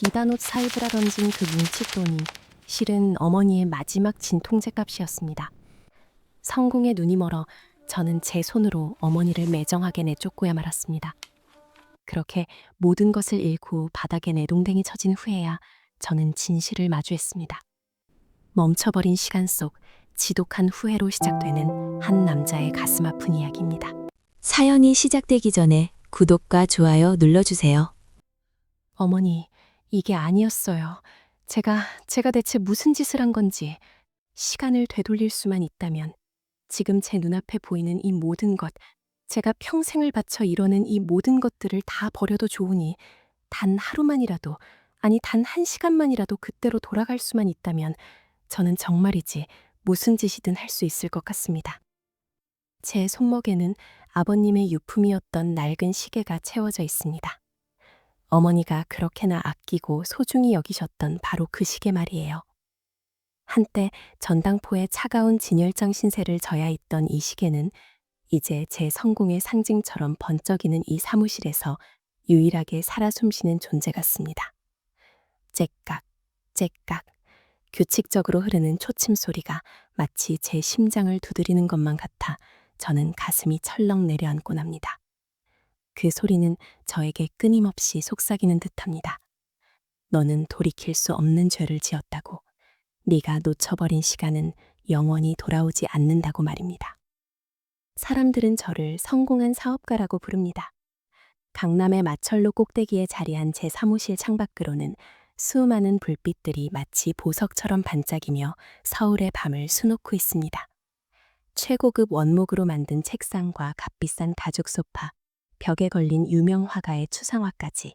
비단옷 사입으라 던진 그 뭉칫돈이 실은 어머니의 마지막 진통제값이었습니다. 성공에 눈이 멀어 저는 제 손으로 어머니를 매정하게 내쫓고야 말았습니다. 그렇게 모든 것을 잃고 바닥에 내동댕이 쳐진 후에야 저는 진실을 마주했습니다. 멈춰버린 시간 속 지독한 후회로 시작되는 한 남자의 가슴 아픈 이야기입니다. 사연이 시작되기 전에 구독과 좋아요 눌러주세요. 어머니, 이게 아니었어요. 제가 대체 무슨 짓을 한 건지 시간을 되돌릴 수만 있다면 지금 제 눈앞에 보이는 이 모든 것, 제가 평생을 바쳐 이뤄낸 이 모든 것들을 다 버려도 좋으니 단 하루만이라도, 아니 단 한 시간만이라도 그때로 돌아갈 수만 있다면 저는 정말이지 무슨 짓이든 할 수 있을 것 같습니다. 제 손목에는 아버님의 유품이었던 낡은 시계가 채워져 있습니다. 어머니가 그렇게나 아끼고 소중히 여기셨던 바로 그 시계 말이에요. 한때 전당포에 차가운 진열장 신세를 져야 있던 이 시계는 이제 제 성공의 상징처럼 번쩍이는 이 사무실에서 유일하게 살아 숨쉬는 존재 같습니다. 째깍, 째깍, 규칙적으로 흐르는 초침 소리가 마치 제 심장을 두드리는 것만 같아 저는 가슴이 철렁 내려앉곤 합니다. 그 소리는 저에게 끊임없이 속삭이는 듯합니다. 너는 돌이킬 수 없는 죄를 지었다고. 네가 놓쳐버린 시간은 영원히 돌아오지 않는다고 말입니다. 사람들은 저를 성공한 사업가라고 부릅니다. 강남의 마철로 꼭대기에 자리한 제 사무실 창밖으로는 수많은 불빛들이 마치 보석처럼 반짝이며 서울의 밤을 수놓고 있습니다. 최고급 원목으로 만든 책상과 값비싼 가죽 소파, 벽에 걸린 유명 화가의 추상화까지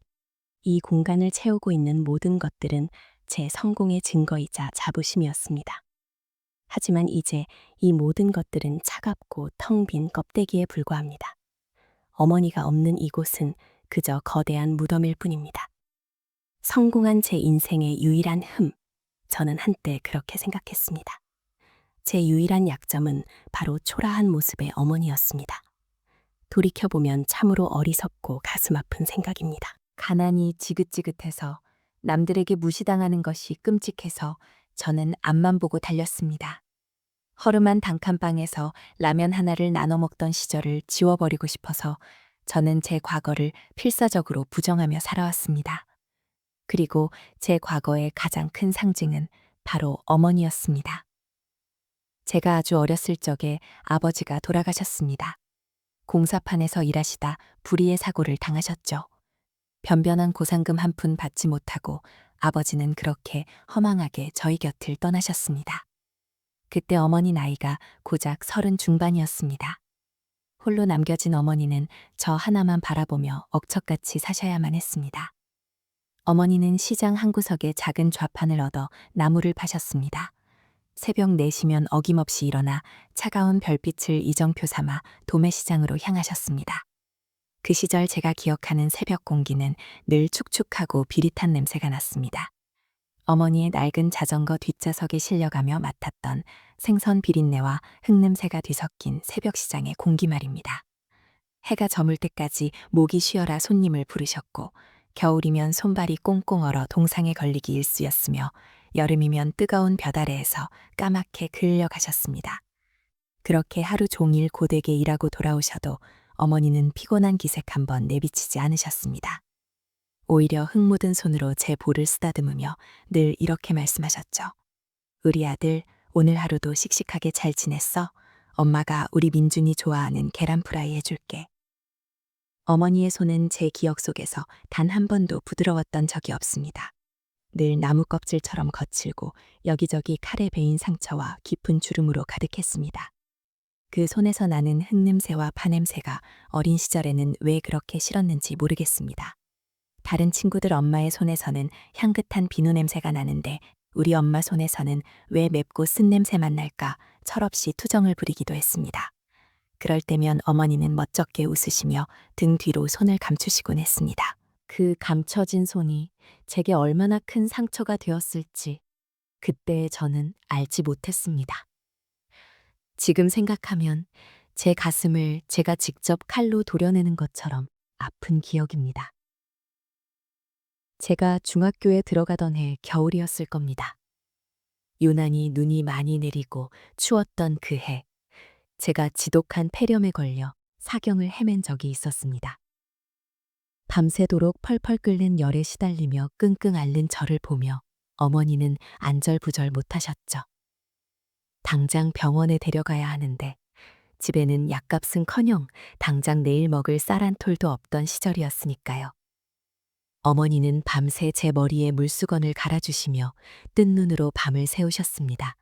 이 공간을 채우고 있는 모든 것들은 제 성공의 증거이자 자부심이었습니다. 하지만 이제 이 모든 것들은 차갑고 텅 빈 껍데기에 불과합니다. 어머니가 없는 이곳은 그저 거대한 무덤일 뿐입니다. 성공한 제 인생의 유일한 흠, 저는 한때 그렇게 생각했습니다. 제 유일한 약점은 바로 초라한 모습의 어머니였습니다. 돌이켜보면 참으로 어리석고 가슴 아픈 생각입니다. 가난이 지긋지긋해서 남들에게 무시당하는 것이 끔찍해서 저는 앞만 보고 달렸습니다. 허름한 단칸방에서 라면 하나를 나눠 먹던 시절을 지워버리고 싶어서 저는 제 과거를 필사적으로 부정하며 살아왔습니다. 그리고 제 과거의 가장 큰 상징은 바로 어머니였습니다. 제가 아주 어렸을 적에 아버지가 돌아가셨습니다. 공사판에서 일하시다 불의의 사고를 당하셨죠. 변변한 고상금 한 푼 받지 못하고 아버지는 그렇게 허망하게 저희 곁을 떠나셨습니다. 그때 어머니 나이가 고작 30 중반이었습니다. 홀로 남겨진 어머니는 저 하나만 바라보며 억척같이 사셔야만 했습니다. 어머니는 시장 한 구석에 작은 좌판을 얻어 나무를 파셨습니다. 새벽 4시면 어김없이 일어나 차가운 별빛을 이정표 삼아 도매시장으로 향하셨습니다. 그 시절 제가 기억하는 새벽 공기는 늘 축축하고 비릿한 냄새가 났습니다. 어머니의 낡은 자전거 뒷좌석에 실려가며 맡았던 생선 비린내와 흙냄새가 뒤섞인 새벽 시장의 공기 말입니다. 해가 저물 때까지 목이 쉬어라 손님을 부르셨고 겨울이면 손발이 꽁꽁 얼어 동상에 걸리기 일쑤였으며 여름이면 뜨거운 볕 아래에서 까맣게 그을려가셨습니다. 그렇게 하루 종일 고되게 일하고 돌아오셔도 어머니는 피곤한 기색 한번 내비치지 않으셨습니다. 오히려 흙 묻은 손으로 제 볼을 쓰다듬으며 늘 이렇게 말씀하셨죠. 우리 아들, 오늘 하루도 씩씩하게 잘 지냈어? 엄마가 우리 민준이 좋아하는 계란 프라이 해줄게. 어머니의 손은 제 기억 속에서 단 한 번도 부드러웠던 적이 없습니다. 늘 나무 껍질처럼 거칠고 여기저기 칼에 베인 상처와 깊은 주름으로 가득했습니다. 그 손에서 나는 흙냄새와 파냄새가 어린 시절에는 왜 그렇게 싫었는지 모르겠습니다. 다른 친구들 엄마의 손에서는 향긋한 비누 냄새가 나는데 우리 엄마 손에서는 왜 맵고 쓴 냄새만 날까 철없이 투정을 부리기도 했습니다. 그럴 때면 어머니는 멋쩍게 웃으시며 등 뒤로 손을 감추시곤 했습니다. 그 감춰진 손이 제게 얼마나 큰 상처가 되었을지 그때 저는 알지 못했습니다. 지금 생각하면 제 가슴을 제가 직접 칼로 도려내는 것처럼 아픈 기억입니다. 제가 중학교에 들어가던 해 겨울이었을 겁니다. 유난히 눈이 많이 내리고 추웠던 그 해, 제가 지독한 폐렴에 걸려 사경을 헤맨 적이 있었습니다. 밤새도록 펄펄 끓는 열에 시달리며 끙끙 앓는 저를 보며 어머니는 안절부절 못하셨죠. 당장 병원에 데려가야 하는데 집에는 약값은커녕 당장 내일 먹을 쌀 한 톨도 없던 시절이었으니까요. 어머니는 밤새 제 머리에 물수건을 갈아주시며 뜬 눈으로 밤을 새우셨습니다.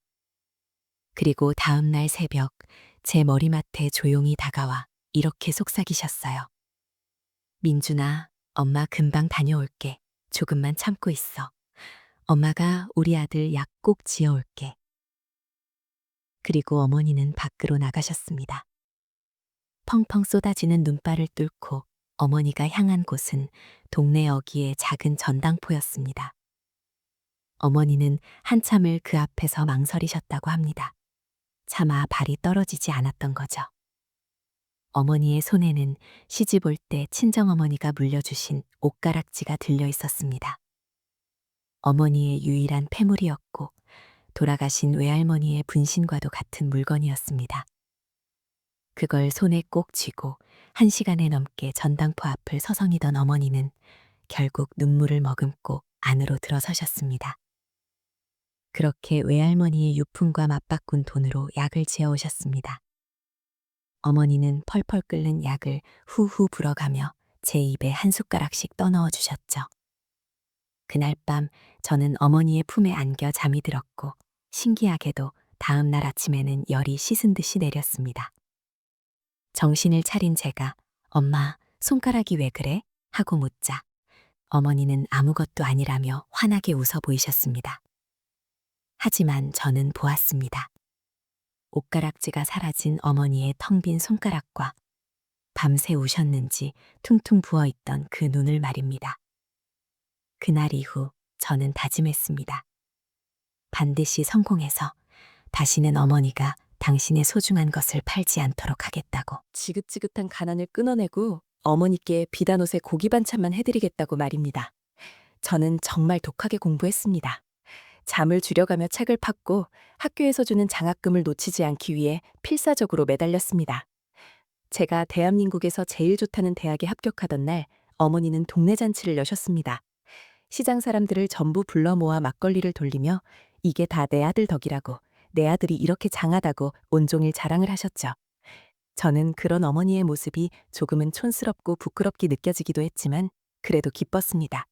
그리고 다음 날 새벽 제 머리맡에 조용히 다가와 이렇게 속삭이셨어요. 민준아, 엄마 금방 다녀올게. 조금만 참고 있어. 엄마가 우리 아들 약 꼭 지어올게. 그리고 어머니는 밖으로 나가셨습니다. 펑펑 쏟아지는 눈발을 뚫고 어머니가 향한 곳은 동네 어귀의 작은 전당포였습니다. 어머니는 한참을 그 앞에서 망설이셨다고 합니다. 차마 발이 떨어지지 않았던 거죠. 어머니의 손에는 시집 올 때 친정어머니가 물려주신 옷가락지가 들려 있었습니다. 어머니의 유일한 폐물이었고 돌아가신 외할머니의 분신과도 같은 물건이었습니다. 그걸 손에 꼭 쥐고 1시간에 넘게 전당포 앞을 서성이던 어머니는 결국 눈물을 머금고 안으로 들어서셨습니다. 그렇게 외할머니의 유품과 맞바꾼 돈으로 약을 지어오셨습니다. 어머니는 펄펄 끓는 약을 후후 불어가며 제 입에 한 숟가락씩 떠넣어 주셨죠. 그날 밤 저는 어머니의 품에 안겨 잠이 들었고 신기하게도 다음 날 아침에는 열이 씻은 듯이 내렸습니다. 정신을 차린 제가 엄마, 손가락이 왜 그래? 하고 묻자 어머니는 아무것도 아니라며 환하게 웃어 보이셨습니다. 하지만 저는 보았습니다. 옷가락지가 사라진 어머니의 텅 빈 손가락과 밤새 우셨는지 퉁퉁 부어있던 그 눈을 말입니다. 그날 이후 저는 다짐했습니다. 반드시 성공해서 다시는 어머니가 당신의 소중한 것을 팔지 않도록 하겠다고. 지긋지긋한 가난을 끊어내고 어머니께 비단 옷에 고기 반찬만 해드리겠다고 말입니다. 저는 정말 독하게 공부했습니다. 잠을 줄여가며 책을 팠고 학교에서 주는 장학금을 놓치지 않기 위해 필사적으로 매달렸습니다. 제가 대한민국에서 제일 좋다는 대학에 합격하던 날 어머니는 동네 잔치를 여셨습니다. 시장 사람들을 전부 불러 모아 막걸리를 돌리며 이게 다 내 아들 덕이라고, 내 아들이 이렇게 장하다고 온종일 자랑을 하셨죠. 저는 그런 어머니의 모습이 조금은 촌스럽고 부끄럽게 느껴지기도 했지만 그래도 기뻤습니다.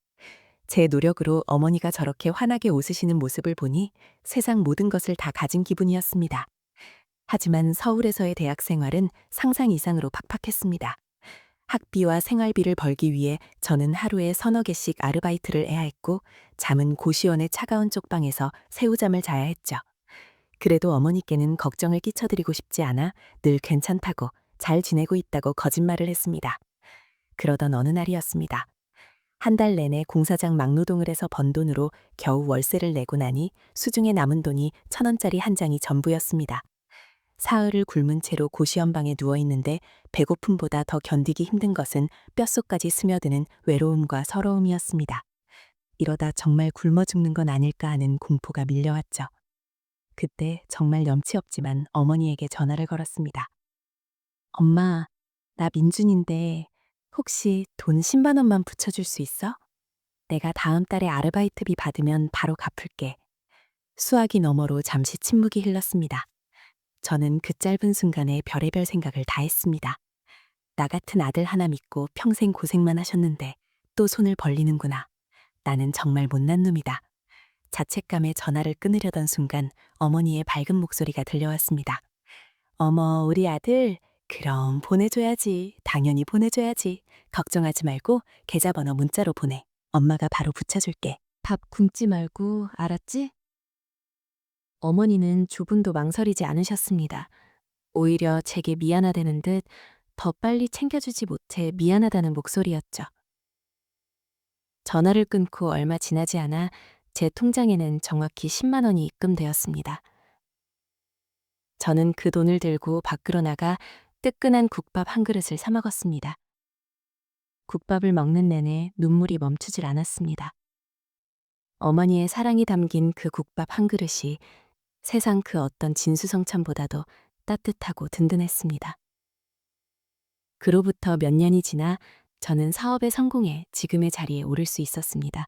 제 노력으로 어머니가 저렇게 환하게 웃으시는 모습을 보니 세상 모든 것을 다 가진 기분이었습니다. 하지만 서울에서의 대학 생활은 상상 이상으로 팍팍했습니다. 학비와 생활비를 벌기 위해 저는 하루에 서너 개씩 아르바이트를 해야 했고 잠은 고시원의 차가운 쪽방에서 새우잠을 자야 했죠. 그래도 어머니께는 걱정을 끼쳐드리고 싶지 않아 늘 괜찮다고 잘 지내고 있다고 거짓말을 했습니다. 그러던 어느 날이었습니다. 한 달 내내 공사장 막노동을 해서 번 돈으로 겨우 월세를 내고 나니 수중에 남은 돈이 1,000원짜리 한 장이 전부였습니다. 사흘을 굶은 채로 고시원방에 누워있는데 배고픔보다 더 견디기 힘든 것은 뼛속까지 스며드는 외로움과 서러움이었습니다. 이러다 정말 굶어 죽는 건 아닐까 하는 공포가 밀려왔죠. 그때 정말 염치 없지만 어머니에게 전화를 걸었습니다. 엄마, 나 민준인데 혹시 돈 10만 원만 붙여줄 수 있어? 내가 다음 달에 아르바이트비 받으면 바로 갚을게. 수화기 너머로 잠시 침묵이 흘렀습니다. 저는 그 짧은 순간에 별의별 생각을 다 했습니다. 나 같은 아들 하나 믿고 평생 고생만 하셨는데 또 손을 벌리는구나. 나는 정말 못난 놈이다. 자책감에 전화를 끊으려던 순간 어머니의 밝은 목소리가 들려왔습니다. 어머, 우리 아들. 그럼 보내줘야지. 당연히 보내줘야지. 걱정하지 말고 계좌번호 문자로 보내. 엄마가 바로 붙여줄게. 밥 굶지 말고 알았지? 어머니는 조금도 망설이지 않으셨습니다. 오히려 제게 미안하다는 듯 더 빨리 챙겨주지 못해 미안하다는 목소리였죠. 전화를 끊고 얼마 지나지 않아 제 통장에는 정확히 10만 원이 입금되었습니다. 저는 그 돈을 들고 밖으로 나가 뜨끈한 국밥 한 그릇을 사 먹었습니다. 국밥을 먹는 내내 눈물이 멈추질 않았습니다. 어머니의 사랑이 담긴 그 국밥 한 그릇이 세상 그 어떤 진수성찬보다도 따뜻하고 든든했습니다. 그로부터 몇 년이 지나 저는 사업에 성공해 지금의 자리에 오를 수 있었습니다.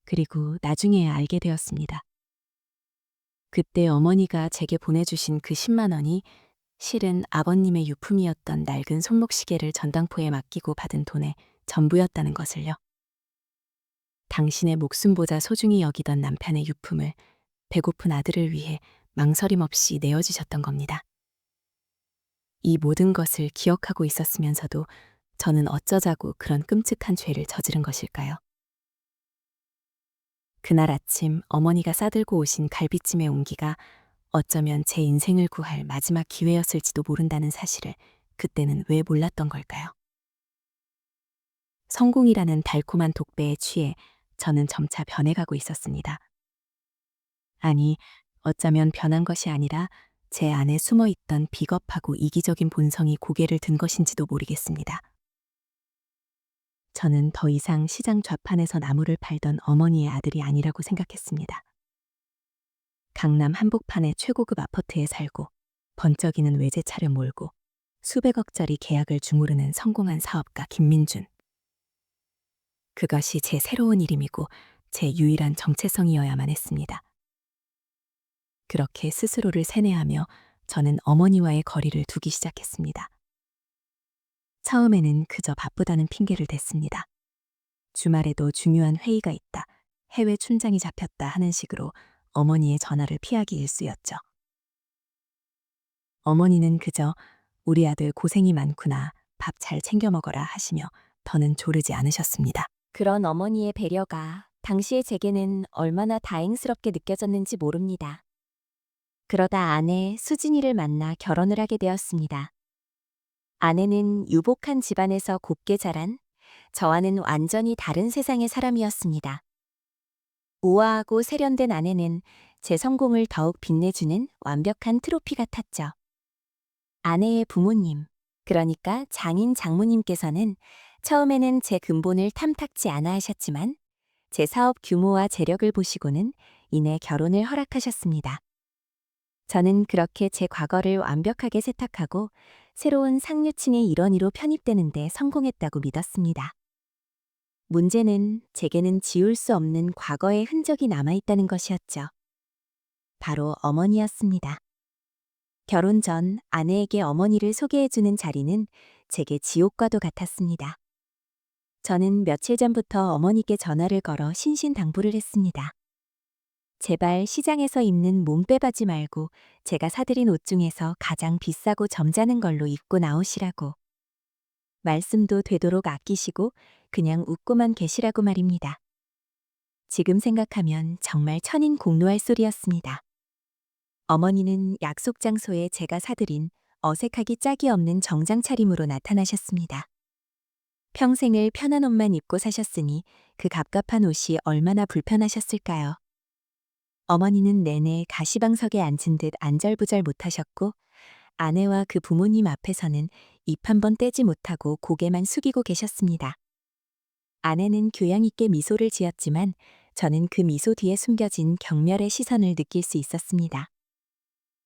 그리고 나중에야 알게 되었습니다. 그때 어머니가 제게 보내주신 그 10만 원이 실은 아버님의 유품이었던 낡은 손목시계를 전당포에 맡기고 받은 돈의 전부였다는 것을요. 당신의 목숨보다 소중히 여기던 남편의 유품을 배고픈 아들을 위해 망설임 없이 내어주셨던 겁니다. 이 모든 것을 기억하고 있었으면서도 저는 어쩌자고 그런 끔찍한 죄를 저지른 것일까요? 그날 아침 어머니가 싸들고 오신 갈비찜의 온기가 어쩌면 제 인생을 구할 마지막 기회였을지도 모른다는 사실을 그때는 왜 몰랐던 걸까요? 성공이라는 달콤한 독배에 취해 저는 점차 변해가고 있었습니다. 아니, 어쩌면 변한 것이 아니라 제 안에 숨어 있던 비겁하고 이기적인 본성이 고개를 든 것인지도 모르겠습니다. 저는 더 이상 시장 좌판에서 나무를 팔던 어머니의 아들이 아니라고 생각했습니다. 강남 한복판의 최고급 아파트에 살고 번쩍이는 외제차를 몰고 수백억짜리 계약을 주무르는 성공한 사업가 김민준. 그것이 제 새로운 이름이고 제 유일한 정체성이어야만 했습니다. 그렇게 스스로를 세뇌하며 저는 어머니와의 거리를 두기 시작했습니다. 처음에는 그저 바쁘다는 핑계를 댔습니다. 주말에도 중요한 회의가 있다, 해외 춘장이 잡혔다 하는 식으로 어머니의 전화를 피하기 일쑤였죠. 어머니는 그저 우리 아들 고생이 많구나, 밥 잘 챙겨 먹어라 하시며 더는 조르지 않으셨습니다. 그런 어머니의 배려가 당시의 제게는 얼마나 다행스럽게 느껴졌는지 모릅니다. 그러다 아내 수진이를 만나 결혼을 하게 되었습니다. 아내는 유복한 집안에서 곱게 자란 저와는 완전히 다른 세상의 사람이었습니다. 우아하고 세련된 아내는 제 성공을 더욱 빛내주는 완벽한 트로피 같았죠. 아내의 부모님, 그러니까 장인 장모님께서는 처음에는 제 근본을 탐탁지 않아 하셨지만 제 사업 규모와 재력을 보시고는 이내 결혼을 허락하셨습니다. 저는 그렇게 제 과거를 완벽하게 세탁하고 새로운 상류층의 일원으로 편입되는데 성공했다고 믿었습니다. 문제는 제게는 지울 수 없는 과거의 흔적이 남아있다는 것이었죠. 바로 어머니였습니다. 결혼 전 아내에게 어머니를 소개해주는 자리는 제게 지옥과도 같았습니다. 저는 며칠 전부터 어머니께 전화를 걸어 신신당부를 했습니다. 제발 시장에서 입는 몸빼바지 말고 제가 사드린 옷 중에서 가장 비싸고 점잖은 걸로 입고 나오시라고. 말씀도 되도록 아끼시고 그냥 웃고만 계시라고 말입니다. 지금 생각하면 정말 천인공노할 소리였습니다. 어머니는 약속 장소에 제가 사드린 어색하기 짝이 없는 정장 차림으로 나타나셨습니다. 평생을 편한 옷만 입고 사셨으니 그 갑갑한 옷이 얼마나 불편하셨을까요? 어머니는 내내 가시방석에 앉은 듯 안절부절 못하셨고 아내와 그 부모님 앞에서는 입 한 번 떼지 못하고 고개만 숙이고 계셨습니다. 아내는 교양 있게 미소를 지었지만 저는 그 미소 뒤에 숨겨진 경멸의 시선을 느낄 수 있었습니다.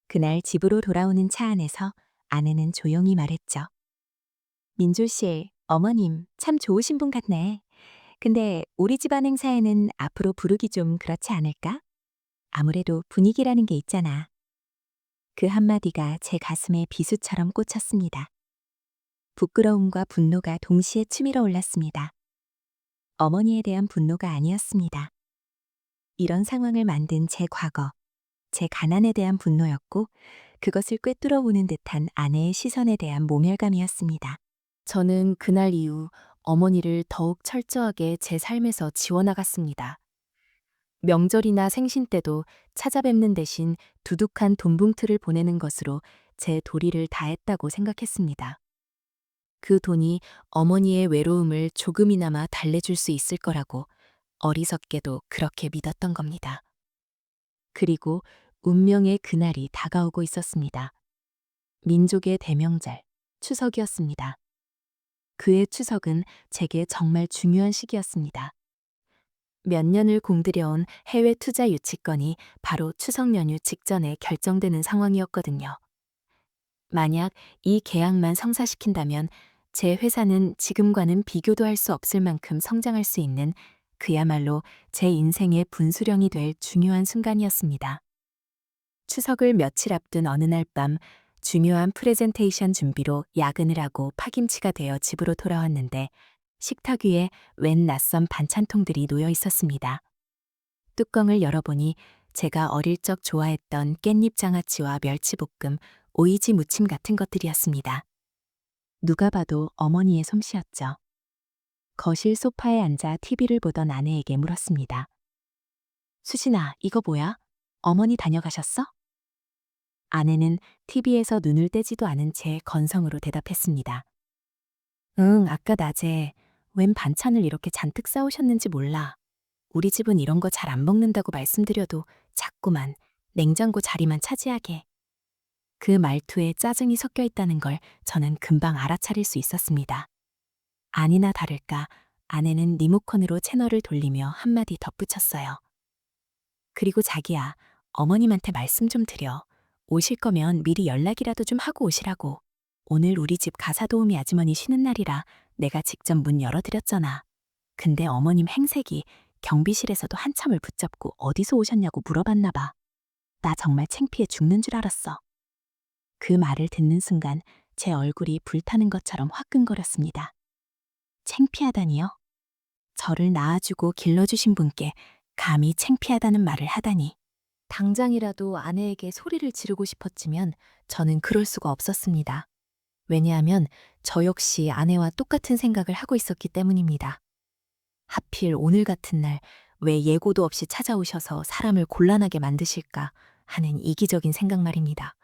그날 집으로 돌아오는 차 안에서 아내는 조용히 말했죠. 민조 씨, 어머님 참 좋으신 분 같네. 근데 우리 집안 행사에는 앞으로 부르기 좀 그렇지 않을까? 아무래도 분위기라는 게 있잖아. 그 한마디가 제 가슴에 비수처럼 꽂혔습니다. 부끄러움과 분노가 동시에 치밀어 올랐습니다. 어머니에 대한 분노가 아니었습니다. 이런 상황을 만든 제 과거, 제 가난에 대한 분노였고 그것을 꿰뚫어 보는 듯한 아내의 시선에 대한 모멸감이었습니다. 저는 그날 이후 어머니를 더욱 철저하게 제 삶에서 지워나갔습니다. 명절이나 생신 때도 찾아뵙는 대신 두둑한 돈봉투를 보내는 것으로 제 도리를 다했다고 생각했습니다. 그 돈이 어머니의 외로움을 조금이나마 달래줄 수 있을 거라고 어리석게도 그렇게 믿었던 겁니다. 그리고 운명의 그날이 다가오고 있었습니다. 민족의 대명절, 추석이었습니다. 그해 추석은 제게 정말 중요한 시기였습니다. 몇 년을 공들여온 해외 투자 유치건이 바로 추석 연휴 직전에 결정되는 상황이었거든요. 만약 이 계약만 성사시킨다면 제 회사는 지금과는 비교도 할 수 없을 만큼 성장할 수 있는 그야말로 제 인생의 분수령이 될 중요한 순간이었습니다. 추석을 며칠 앞둔 어느 날 밤 중요한 프레젠테이션 준비로 야근을 하고 파김치가 되어 집으로 돌아왔는데 식탁 위에 웬 낯선 반찬통들이 놓여 있었습니다. 뚜껑을 열어보니 제가 어릴 적 좋아했던 깻잎 장아찌와 멸치볶음, 오이지 무침 같은 것들이었습니다. 누가 봐도 어머니의 솜씨였죠. 거실 소파에 앉아 TV를 보던 아내에게 물었습니다. 수진아, 이거 뭐야? 어머니 다녀가셨어? 아내는 TV에서 눈을 떼지도 않은 채 건성으로 대답했습니다. 응, 아까 낮에 웬 반찬을 이렇게 잔뜩 싸오셨는지 몰라. 우리 집은 이런 거 잘 안 먹는다고 말씀드려도 자꾸만 냉장고 자리만 차지하게. 그 말투에 짜증이 섞여 있다는 걸 저는 금방 알아차릴 수 있었습니다. 아니나 다를까 아내는 리모컨으로 채널을 돌리며 한마디 덧붙였어요. 그리고 자기야, 어머님한테 말씀 좀 드려. 오실 거면 미리 연락이라도 좀 하고 오시라고. 오늘 우리 집 가사도우미 아주머니 쉬는 날이라 내가 직접 문 열어드렸잖아. 근데 어머님 행색이 경비실에서도 한참을 붙잡고 어디서 오셨냐고 물어봤나 봐. 나 정말 창피해 죽는 줄 알았어. 그 말을 듣는 순간 제 얼굴이 불타는 것처럼 화끈거렸습니다. 창피하다니요? 저를 낳아주고 길러주신 분께 감히 창피하다는 말을 하다니. 당장이라도 아내에게 소리를 지르고 싶었지만 저는 그럴 수가 없었습니다. 왜냐하면 저 역시 아내와 똑같은 생각을 하고 있었기 때문입니다. 하필 오늘 같은 날 왜 예고도 없이 찾아오셔서 사람을 곤란하게 만드실까 하는 이기적인 생각 말입니다.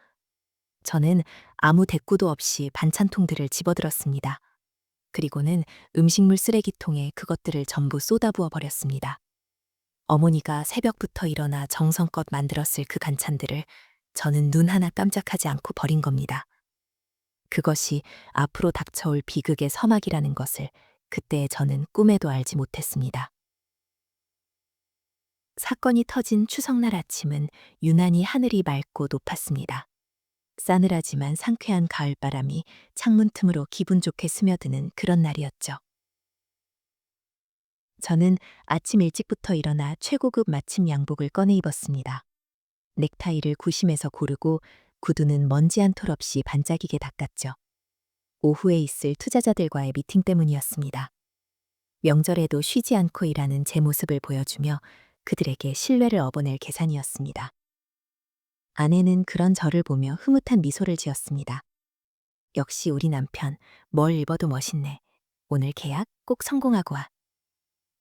저는 아무 대꾸도 없이 반찬통들을 집어들었습니다. 그리고는 음식물 쓰레기통에 그것들을 전부 쏟아부어 버렸습니다. 어머니가 새벽부터 일어나 정성껏 만들었을 그 반찬들을 저는 눈 하나 깜짝하지 않고 버린 겁니다. 그것이 앞으로 닥쳐올 비극의 서막이라는 것을 그때 저는 꿈에도 알지 못했습니다. 사건이 터진 추석날 아침은 유난히 하늘이 맑고 높았습니다. 싸늘하지만 상쾌한 가을바람이 창문 틈으로 기분 좋게 스며드는 그런 날이었죠. 저는 아침 일찍부터 일어나 최고급 맞춤 양복을 꺼내 입었습니다. 넥타이를 구심해서 고르고 구두는 먼지 한 톨 없이 반짝이게 닦았죠. 오후에 있을 투자자들과의 미팅 때문이었습니다. 명절에도 쉬지 않고 일하는 제 모습을 보여주며 그들에게 신뢰를 얻어낼 계산이었습니다. 아내는 그런 저를 보며 흐뭇한 미소를 지었습니다. 역시 우리 남편, 뭘 입어도 멋있네. 오늘 계약 꼭 성공하고 와.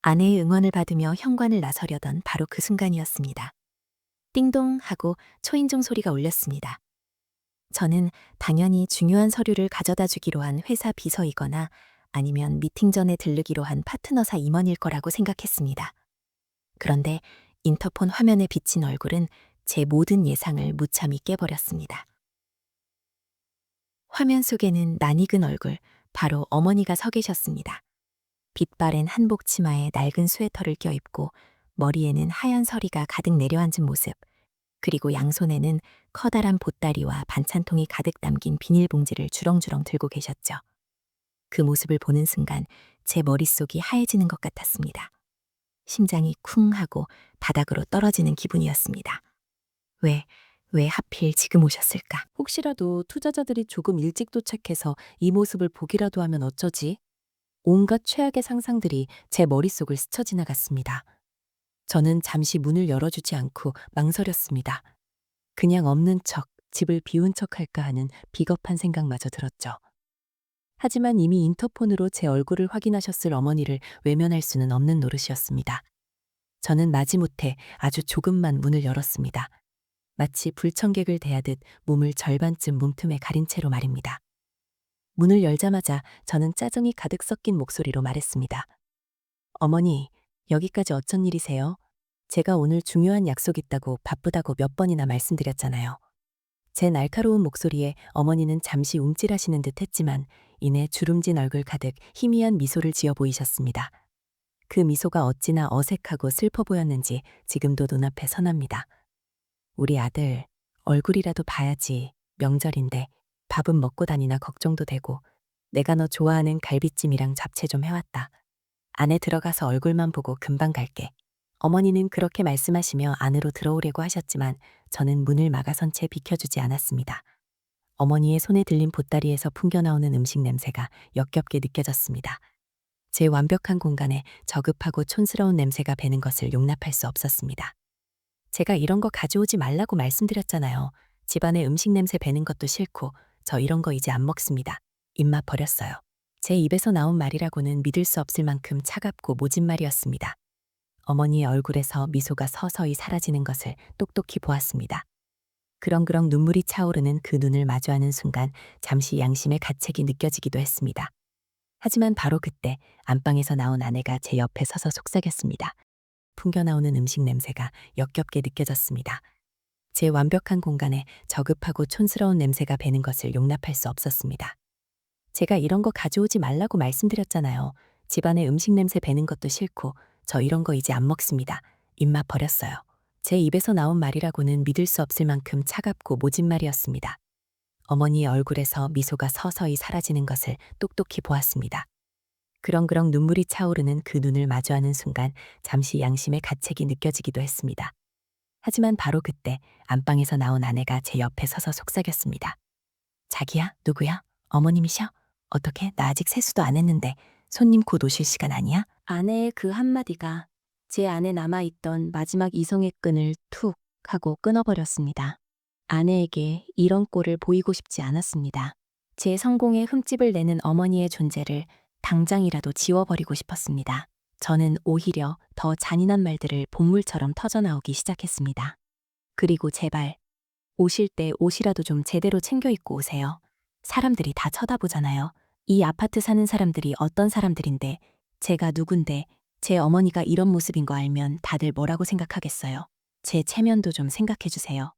아내의 응원을 받으며 현관을 나서려던 바로 그 순간이었습니다. 띵동 하고 초인종 소리가 울렸습니다. 저는 당연히 중요한 서류를 가져다 주기로 한 회사 비서이거나 아니면 미팅 전에 들르기로 한 파트너사 임원일 거라고 생각했습니다. 그런데 인터폰 화면에 비친 얼굴은 제 모든 예상을 무참히 깨버렸습니다. 화면 속에는 낯익은 얼굴, 바로 어머니가 서 계셨습니다. 빛바랜 한복 치마에 낡은 스웨터를 껴입고 머리에는 하얀 서리가 가득 내려앉은 모습, 그리고 양손에는 커다란 보따리와 반찬통이 가득 담긴 비닐봉지를 주렁주렁 들고 계셨죠. 그 모습을 보는 순간 제 머릿속이 하얘지는 것 같았습니다. 심장이 쿵 하고 바닥으로 떨어지는 기분이었습니다. 왜 하필 지금 오셨을까? 혹시라도 투자자들이 조금 일찍 도착해서 이 모습을 보기라도 하면 어쩌지? 온갖 최악의 상상들이 제 머릿속을 스쳐 지나갔습니다. 저는 잠시 문을 열어주지 않고 망설였습니다. 그냥 없는 척, 집을 비운 척 할까 하는 비겁한 생각마저 들었죠. 하지만 이미 인터폰으로 제 얼굴을 확인하셨을 어머니를 외면할 수는 없는 노릇이었습니다. 저는 마지못해 아주 조금만 문을 열었습니다. 마치 불청객을 대하듯 몸을 절반쯤 몸틈에 가린 채로 말입니다. 문을 열자마자 저는 짜증이 가득 섞인 목소리로 말했습니다. 어머니, 여기까지 어쩐 일이세요? 제가 오늘 중요한 약속 있다고 바쁘다고 몇 번이나 말씀드렸잖아요. 제 날카로운 목소리에 어머니는 잠시 움찔하시는 듯 했지만 이내 주름진 얼굴 가득 희미한 미소를 지어 보이셨습니다. 그 미소가 어찌나 어색하고 슬퍼 보였는지 지금도 눈앞에 선합니다. 우리 아들, 얼굴이라도 봐야지. 명절인데 밥은 먹고 다니나 걱정도 되고 내가 너 좋아하는 갈비찜이랑 잡채 좀 해왔다. 안에 들어가서 얼굴만 보고 금방 갈게. 어머니는 그렇게 말씀하시며 안으로 들어오려고 하셨지만 저는 문을 막아선 채 비켜주지 않았습니다. 어머니의 손에 들린 보따리에서 풍겨나오는 음식 냄새가 역겹게 느껴졌습니다. 제 완벽한 공간에 저급하고 촌스러운 냄새가 배는 것을 용납할 수 없었습니다. 제가 이런 거 가져오지 말라고 말씀드렸잖아요. 집안에 음식 냄새 배는 것도 싫고 저 이런 거 이제 안 먹습니다. 입맛 버렸어요. 제 입에서 나온 말이라고는 믿을 수 없을 만큼 차갑고 모진 말이었습니다. 어머니의 얼굴에서 미소가 서서히 사라지는 것을 똑똑히 보았습니다. 그렁그렁 눈물이 차오르는 그 눈을 마주하는 순간 잠시 양심의 가책이 느껴지기도 했습니다. 하지만 바로 그때 안방에서 나온 아내가 제 옆에 서서 속삭였습니다. 풍겨나오는 음식 냄새가 역겹게 느껴졌습니다. 제 완벽한 공간에 저급하고 촌스러운 냄새가 배는 것을 용납할 수 없었습니다. 제가 이런 거 가져오지 말라고 말씀드렸잖아요. 집안에 음식 냄새 배는 것도 싫고 저 이런 거 이제 안 먹습니다. 입맛 버렸어요. 제 입에서 나온 말이라고는 믿을 수 없을 만큼 차갑고 모진 말이었습니다. 어머니의 얼굴에서 미소가 서서히 사라지는 것을 똑똑히 보았습니다. 그렁그렁 눈물이 차오르는 그 눈을 마주하는 순간 잠시 양심의 가책이 느껴지기도 했습니다. 하지만 바로 그때 안방에서 나온 아내가 제 옆에 서서 속삭였습니다. 자기야, 누구야? 어머님이셔? 어떻게? 나 아직 세수도 안 했는데 손님 곧 오실 시간 아니야? 아내의 그 한마디가 제 안에 남아있던 마지막 이성의 끈을 툭 하고 끊어버렸습니다. 아내에게 이런 꼴을 보이고 싶지 않았습니다. 제 성공에 흠집을 내는 어머니의 존재를 당장이라도 지워버리고 싶었습니다. 저는 오히려 더 잔인한 말들을 본물처럼 터져나오기 시작했습니다. 그리고 제발 오실 때 옷이라도 좀 제대로 챙겨 입고 오세요. 사람들이 다 쳐다보잖아요. 이 아파트 사는 사람들이 어떤 사람들인데 제가 누군데 제 어머니가 이런 모습인 거 알면 다들 뭐라고 생각하겠어요. 제 체면도 좀 생각해 주세요.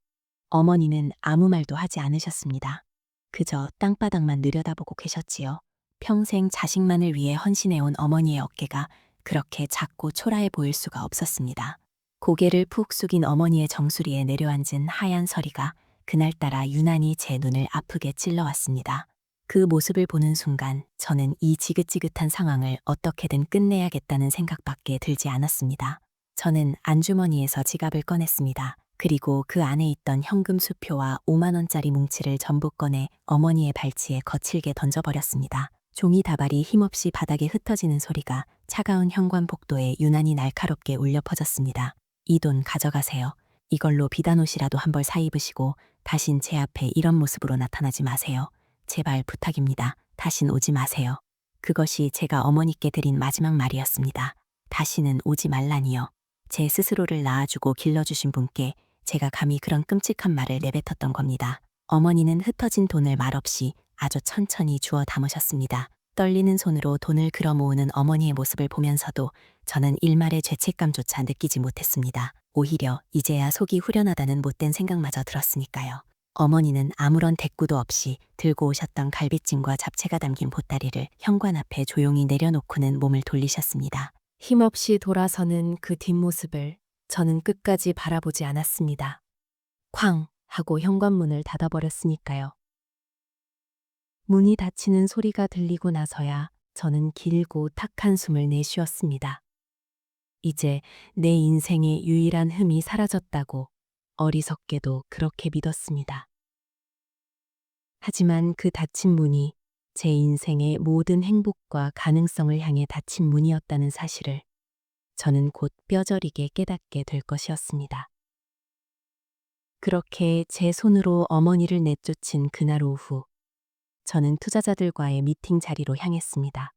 어머니는 아무 말도 하지 않으셨습니다. 그저 땅바닥만 느려다보고 계셨지요. 평생 자식만을 위해 헌신해온 어머니의 어깨가 그렇게 작고 초라해 보일 수가 없었습니다. 고개를 푹 숙인 어머니의 정수리에 내려앉은 하얀 서리가 그날따라 유난히 제 눈을 아프게 찔러왔습니다. 그 모습을 보는 순간 저는 이 지긋지긋한 상황을 어떻게든 끝내야겠다는 생각밖에 들지 않았습니다. 저는 안주머니에서 지갑을 꺼냈습니다. 그리고 그 안에 있던 현금 수표와 5만 원짜리 뭉치를 전부 꺼내 어머니의 발치에 거칠게 던져버렸습니다. 종이 다발이 힘없이 바닥에 흩어지는 소리가 차가운 현관 복도에 유난히 날카롭게 울려 퍼졌습니다. 이 돈 가져가세요. 이걸로 비단 옷이라도 한 벌 사 입으시고 다신 제 앞에 이런 모습으로 나타나지 마세요. 제발 부탁입니다. 다신 오지 마세요. 그것이 제가 어머니께 드린 마지막 말이었습니다. 다시는 오지 말라니요. 제 스스로를 낳아주고 길러주신 분께 제가 감히 그런 끔찍한 말을 내뱉었던 겁니다. 어머니는 흩어진 돈을 말없이 아주 천천히 주워 담으셨습니다. 떨리는 손으로 돈을 걸어 모으는 어머니의 모습을 보면서도 저는 일말의 죄책감조차 느끼지 못했습니다. 오히려 이제야 속이 후련하다는 못된 생각마저 들었으니까요. 어머니는 아무런 대꾸도 없이 들고 오셨던 갈비찜과 잡채가 담긴 보따리를 현관 앞에 조용히 내려놓고는 몸을 돌리셨습니다. 힘없이 돌아서는 그 뒷모습을 저는 끝까지 바라보지 않았습니다. 쾅 하고 현관문을 닫아버렸으니까요. 문이 닫히는 소리가 들리고 나서야 저는 길고 탁 한숨을 내쉬었습니다. 이제 내 인생의 유일한 흠이 사라졌다고 어리석게도 그렇게 믿었습니다. 하지만 그 닫힌 문이 제 인생의 모든 행복과 가능성을 향해 닫힌 문이었다는 사실을 저는 곧 뼈저리게 깨닫게 될 것이었습니다. 그렇게 제 손으로 어머니를 내쫓은 그날 오후, 저는 투자자들과의 미팅 자리로 향했습니다.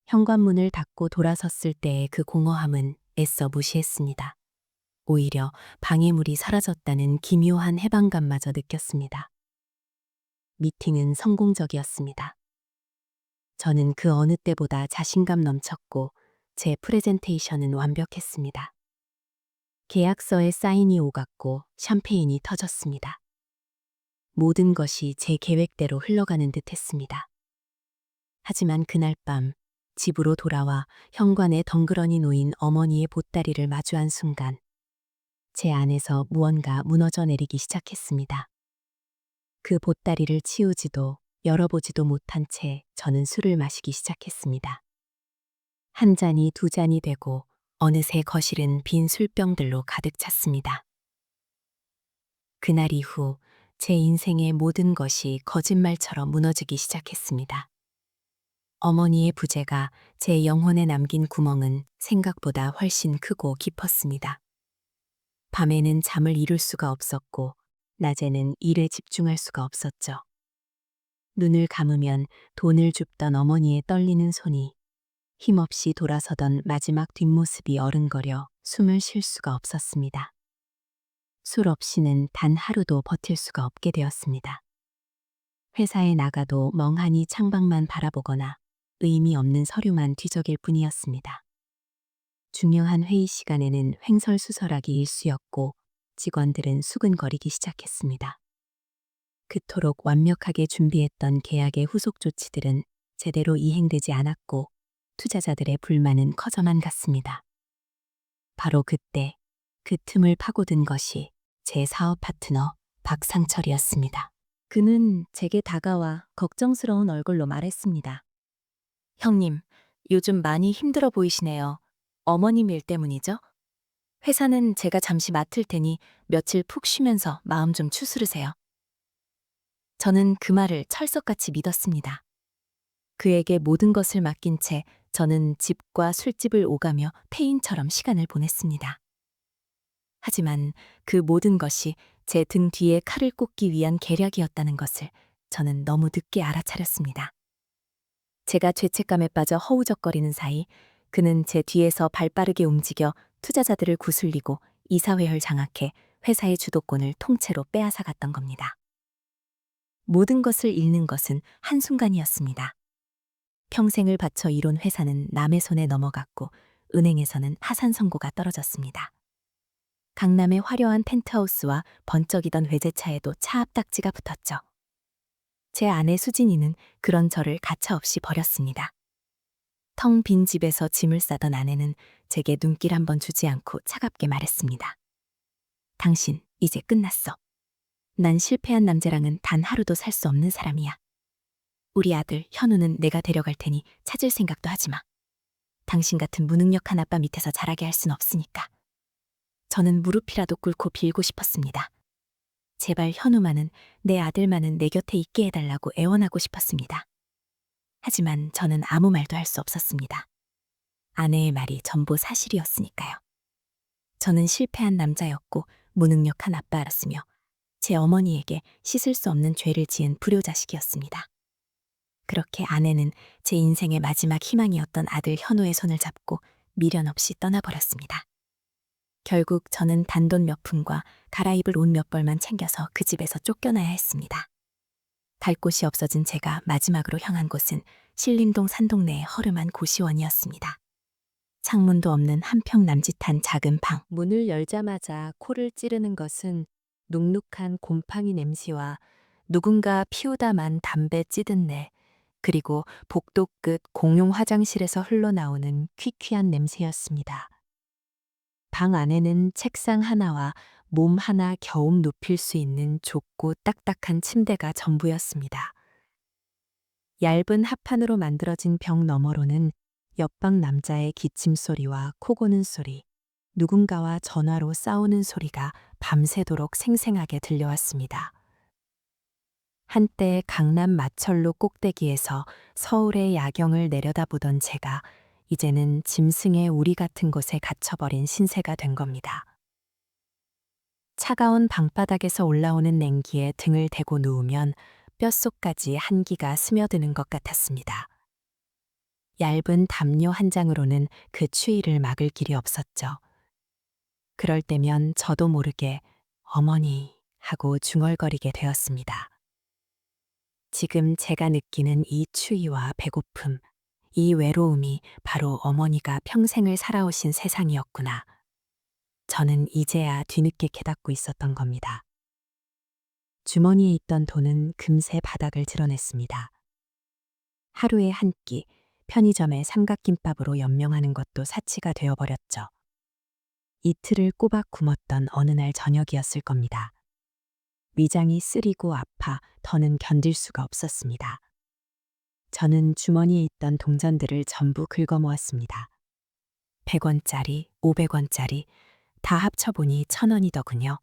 현관문을 닫고 돌아섰을 때의 그 공허함은 애써 무시했습니다. 오히려 방해물이 사라졌다는 기묘한 해방감마저 느꼈습니다. 미팅은 성공적이었습니다. 저는 그 어느 때보다 자신감 넘쳤고 제 프레젠테이션은 완벽했습니다. 계약서에 사인이 오갔고 샴페인이 터졌습니다. 모든 것이 제 계획대로 흘러가는 듯 했습니다. 하지만 그날 밤 집으로 돌아와 현관에 덩그러니 놓인 어머니의 보따리를 마주한 순간 제 안에서 무언가 무너져 내리기 시작했습니다. 그 보따리를 치우지도 열어보지도 못한 채 저는 술을 마시기 시작했습니다. 한 잔이 두 잔이 되고 어느새 거실은 빈 술병들로 가득 찼습니다. 그날 이후 제 인생의 모든 것이 거짓말처럼 무너지기 시작했습니다. 어머니의 부재가 제 영혼에 남긴 구멍은 생각보다 훨씬 크고 깊었습니다. 밤에는 잠을 이룰 수가 없었고, 낮에는 일에 집중할 수가 없었죠. 눈을 감으면 돈을 줍던 어머니의 떨리는 손이 힘없이 돌아서던 마지막 뒷모습이 어른거려 숨을 쉴 수가 없었습니다. 술 없이는 단 하루도 버틸 수가 없게 되었습니다. 회사에 나가도 멍하니 창밖만 바라보거나 의미 없는 서류만 뒤적일 뿐이었습니다. 중요한 회의 시간에는 횡설수설하기 일쑤였고 직원들은 수근거리기 시작했습니다. 그토록 완벽하게 준비했던 계약의 후속 조치들은 제대로 이행되지 않았고 투자자들의 불만은 커져만 갔습니다. 바로 그때 그 틈을 파고든 것이 제 사업 파트너 박상철이었습니다. 그는 제게 다가와 걱정스러운 얼굴로 말했습니다. 형님, 요즘 많이 힘들어 보이시네요. 어머님 일 때문이죠? 회사는 제가 잠시 맡을 테니 며칠 푹 쉬면서 마음 좀 추스르세요. 저는 그 말을 철석같이 믿었습니다. 그에게 모든 것을 맡긴 채 저는 집과 술집을 오가며 폐인처럼 시간을 보냈습니다. 하지만 그 모든 것이 제 등 뒤에 칼을 꽂기 위한 계략이었다는 것을 저는 너무 늦게 알아차렸습니다. 제가 죄책감에 빠져 허우적거리는 사이 그는 제 뒤에서 발빠르게 움직여 투자자들을 구슬리고 이사회를 장악해 회사의 주도권을 통째로 빼앗아 갔던 겁니다. 모든 것을 잃는 것은 한순간이었습니다. 평생을 바쳐 이룬 회사는 남의 손에 넘어갔고 은행에서는 파산 선고가 떨어졌습니다. 강남의 화려한 펜트하우스와 번쩍이던 외제차에도 차 앞딱지가 붙었죠. 제 아내 수진이는 그런 저를 가차없이 버렸습니다. 텅 빈 집에서 짐을 싸던 아내는 제게 눈길 한 번 주지 않고 차갑게 말했습니다. 당신, 이제 끝났어. 난 실패한 남자랑은 단 하루도 살 수 없는 사람이야. 우리 아들 현우는 내가 데려갈 테니 찾을 생각도 하지 마. 당신 같은 무능력한 아빠 밑에서 자라게 할 순 없으니까. 저는 무릎이라도 꿇고 빌고 싶었습니다. 제발 현우만은, 내 아들만은 내 곁에 있게 해달라고 애원하고 싶었습니다. 하지만 저는 아무 말도 할 수 없었습니다. 아내의 말이 전부 사실이었으니까요. 저는 실패한 남자였고 무능력한 아빠였으며 제 어머니에게 씻을 수 없는 죄를 지은 불효자식이었습니다. 그렇게 아내는 제 인생의 마지막 희망이었던 아들 현우의 손을 잡고 미련 없이 떠나버렸습니다. 결국 저는 단돈 몇 푼과 갈아입을 옷 몇 벌만 챙겨서 그 집에서 쫓겨나야 했습니다. 갈 곳이 없어진 제가 마지막으로 향한 곳은 신림동 산동네의 허름한 고시원이었습니다. 창문도 없는 한평 남짓한 작은 방. 문을 열자마자 코를 찌르는 것은 눅눅한 곰팡이 냄새와 누군가 피우다만 담배 찌든 그리고 복도 끝 공용 화장실에서 흘러나오는 퀴퀴한 냄새였습니다. 방 안에는 책상 하나와 몸 하나 겨우 눕힐 수 있는 좁고 딱딱한 침대가 전부였습니다. 얇은 합판으로 만들어진 벽 너머로는 옆방 남자의 기침 소리와 코 고는 소리, 누군가와 전화로 싸우는 소리가 밤새도록 생생하게 들려왔습니다. 한때 강남 마철로 꼭대기에서 서울의 야경을 내려다보던 제가 이제는 짐승의 우리 같은 곳에 갇혀버린 신세가 된 겁니다. 차가운 방바닥에서 올라오는 냉기에 등을 대고 누우면 뼛속까지 한기가 스며드는 것 같았습니다. 얇은 담요 한 장으로는 그 추위를 막을 길이 없었죠. 그럴 때면 저도 모르게 어머니 하고 중얼거리게 되었습니다. 지금 제가 느끼는 이 추위와 배고픔, 이 외로움이 바로 어머니가 평생을 살아오신 세상이었구나. 저는 이제야 뒤늦게 깨닫고 있었던 겁니다. 주머니에 있던 돈은 금세 바닥을 드러냈습니다. 하루에 한 끼 편의점에 삼각김밥으로 연명하는 것도 사치가 되어버렸죠. 이틀을 꼬박 굶었던 어느 날 저녁이었을 겁니다. 위장이 쓰리고 아파 더는 견딜 수가 없었습니다. 저는 주머니에 있던 동전들을 전부 긁어모았습니다. 100원짜리, 500원짜리 다 합쳐보니 1000원이더군요.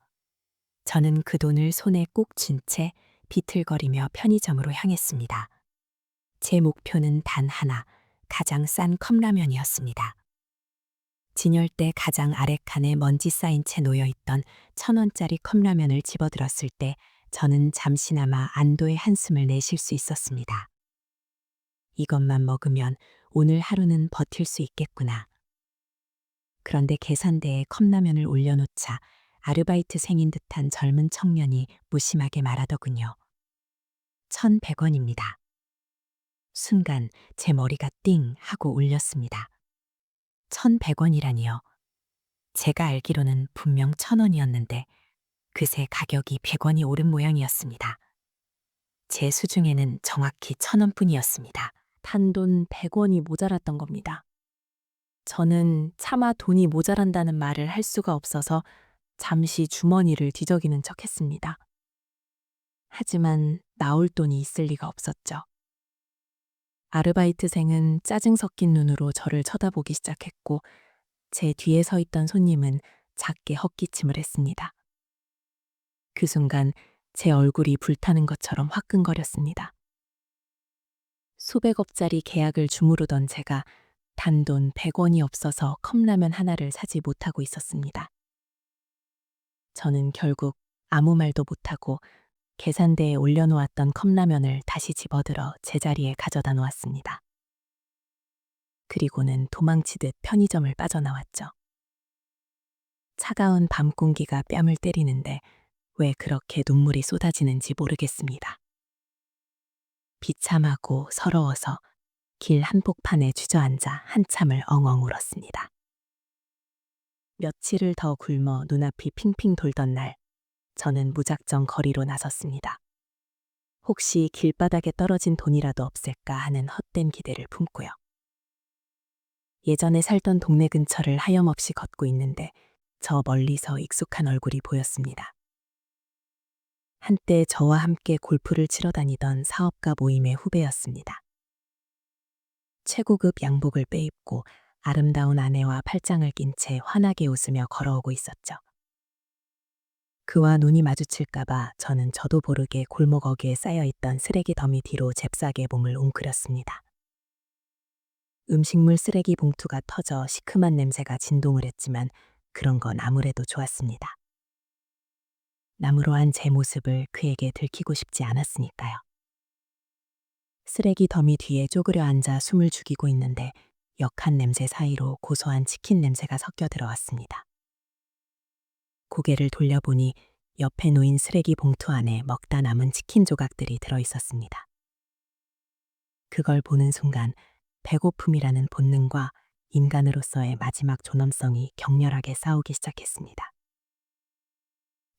저는 그 돈을 손에 꼭 쥔 채 비틀거리며 편의점으로 향했습니다. 제 목표는 단 하나, 가장 싼 컵라면이었습니다. 진열대 가장 아래 칸에 먼지 쌓인 채 놓여있던 1000원짜리 컵라면을 집어들었을 때 저는 잠시나마 안도의 한숨을 내쉴 수 있었습니다. 이것만 먹으면 오늘 하루는 버틸 수 있겠구나. 그런데 계산대에 컵라면을 올려놓자 아르바이트생인 듯한 젊은 청년이 무심하게 말하더군요. 1100원입니다. 순간 제 머리가 띵 하고 울렸습니다. 1100원이라니요. 제가 알기로는 분명 1000원이었는데 그새 가격이 100원이 오른 모양이었습니다. 제 수중에는 정확히 1000원뿐이었습니다. 단돈 100원이 모자랐던 겁니다. 저는 차마 돈이 모자란다는 말을 할 수가 없어서 잠시 주머니를 뒤적이는 척 했습니다. 하지만 나올 돈이 있을 리가 없었죠. 아르바이트생은 짜증 섞인 눈으로 저를 쳐다보기 시작했고, 제 뒤에 서 있던 손님은 작게 헛기침을 했습니다. 그 순간 제 얼굴이 불타는 것처럼 화끈거렸습니다. 수백억짜리 계약을 주무르던 제가 단돈 100원이 없어서 컵라면 하나를 사지 못하고 있었습니다. 저는 결국 아무 말도 못하고 계산대에 올려놓았던 컵라면을 다시 집어들어 제자리에 가져다 놓았습니다. 그리고는 도망치듯 편의점을 빠져나왔죠. 차가운 밤 공기가 뺨을 때리는데 왜 그렇게 눈물이 쏟아지는지 모르겠습니다. 비참하고 서러워서 길 한복판에 주저앉아 한참을 엉엉 울었습니다. 며칠을 더 굶어 눈앞이 핑핑 돌던 날, 저는 무작정 거리로 나섰습니다. 혹시 길바닥에 떨어진 돈이라도 없을까 하는 헛된 기대를 품고요. 예전에 살던 동네 근처를 하염없이 걷고 있는데 저 멀리서 익숙한 얼굴이 보였습니다. 한때 저와 함께 골프를 치러 다니던 사업가 모임의 후배였습니다. 최고급 양복을 빼입고 아름다운 아내와 팔짱을 낀 채 환하게 웃으며 걸어오고 있었죠. 그와 눈이 마주칠까봐 저는 저도 모르게 골목 어귀에 쌓여있던 쓰레기 더미 뒤로 잽싸게 몸을 웅크렸습니다. 음식물 쓰레기 봉투가 터져 시큼한 냄새가 진동을 했지만 그런 건 아무래도 좋았습니다. 나무로 한 제 모습을 그에게 들키고 싶지 않았으니까요. 쓰레기 더미 뒤에 쪼그려 앉아 숨을 죽이고 있는데 역한 냄새 사이로 고소한 치킨 냄새가 섞여 들어왔습니다. 고개를 돌려보니 옆에 놓인 쓰레기 봉투 안에 먹다 남은 치킨 조각들이 들어있었습니다. 그걸 보는 순간 배고픔이라는 본능과 인간으로서의 마지막 존엄성이 격렬하게 싸우기 시작했습니다.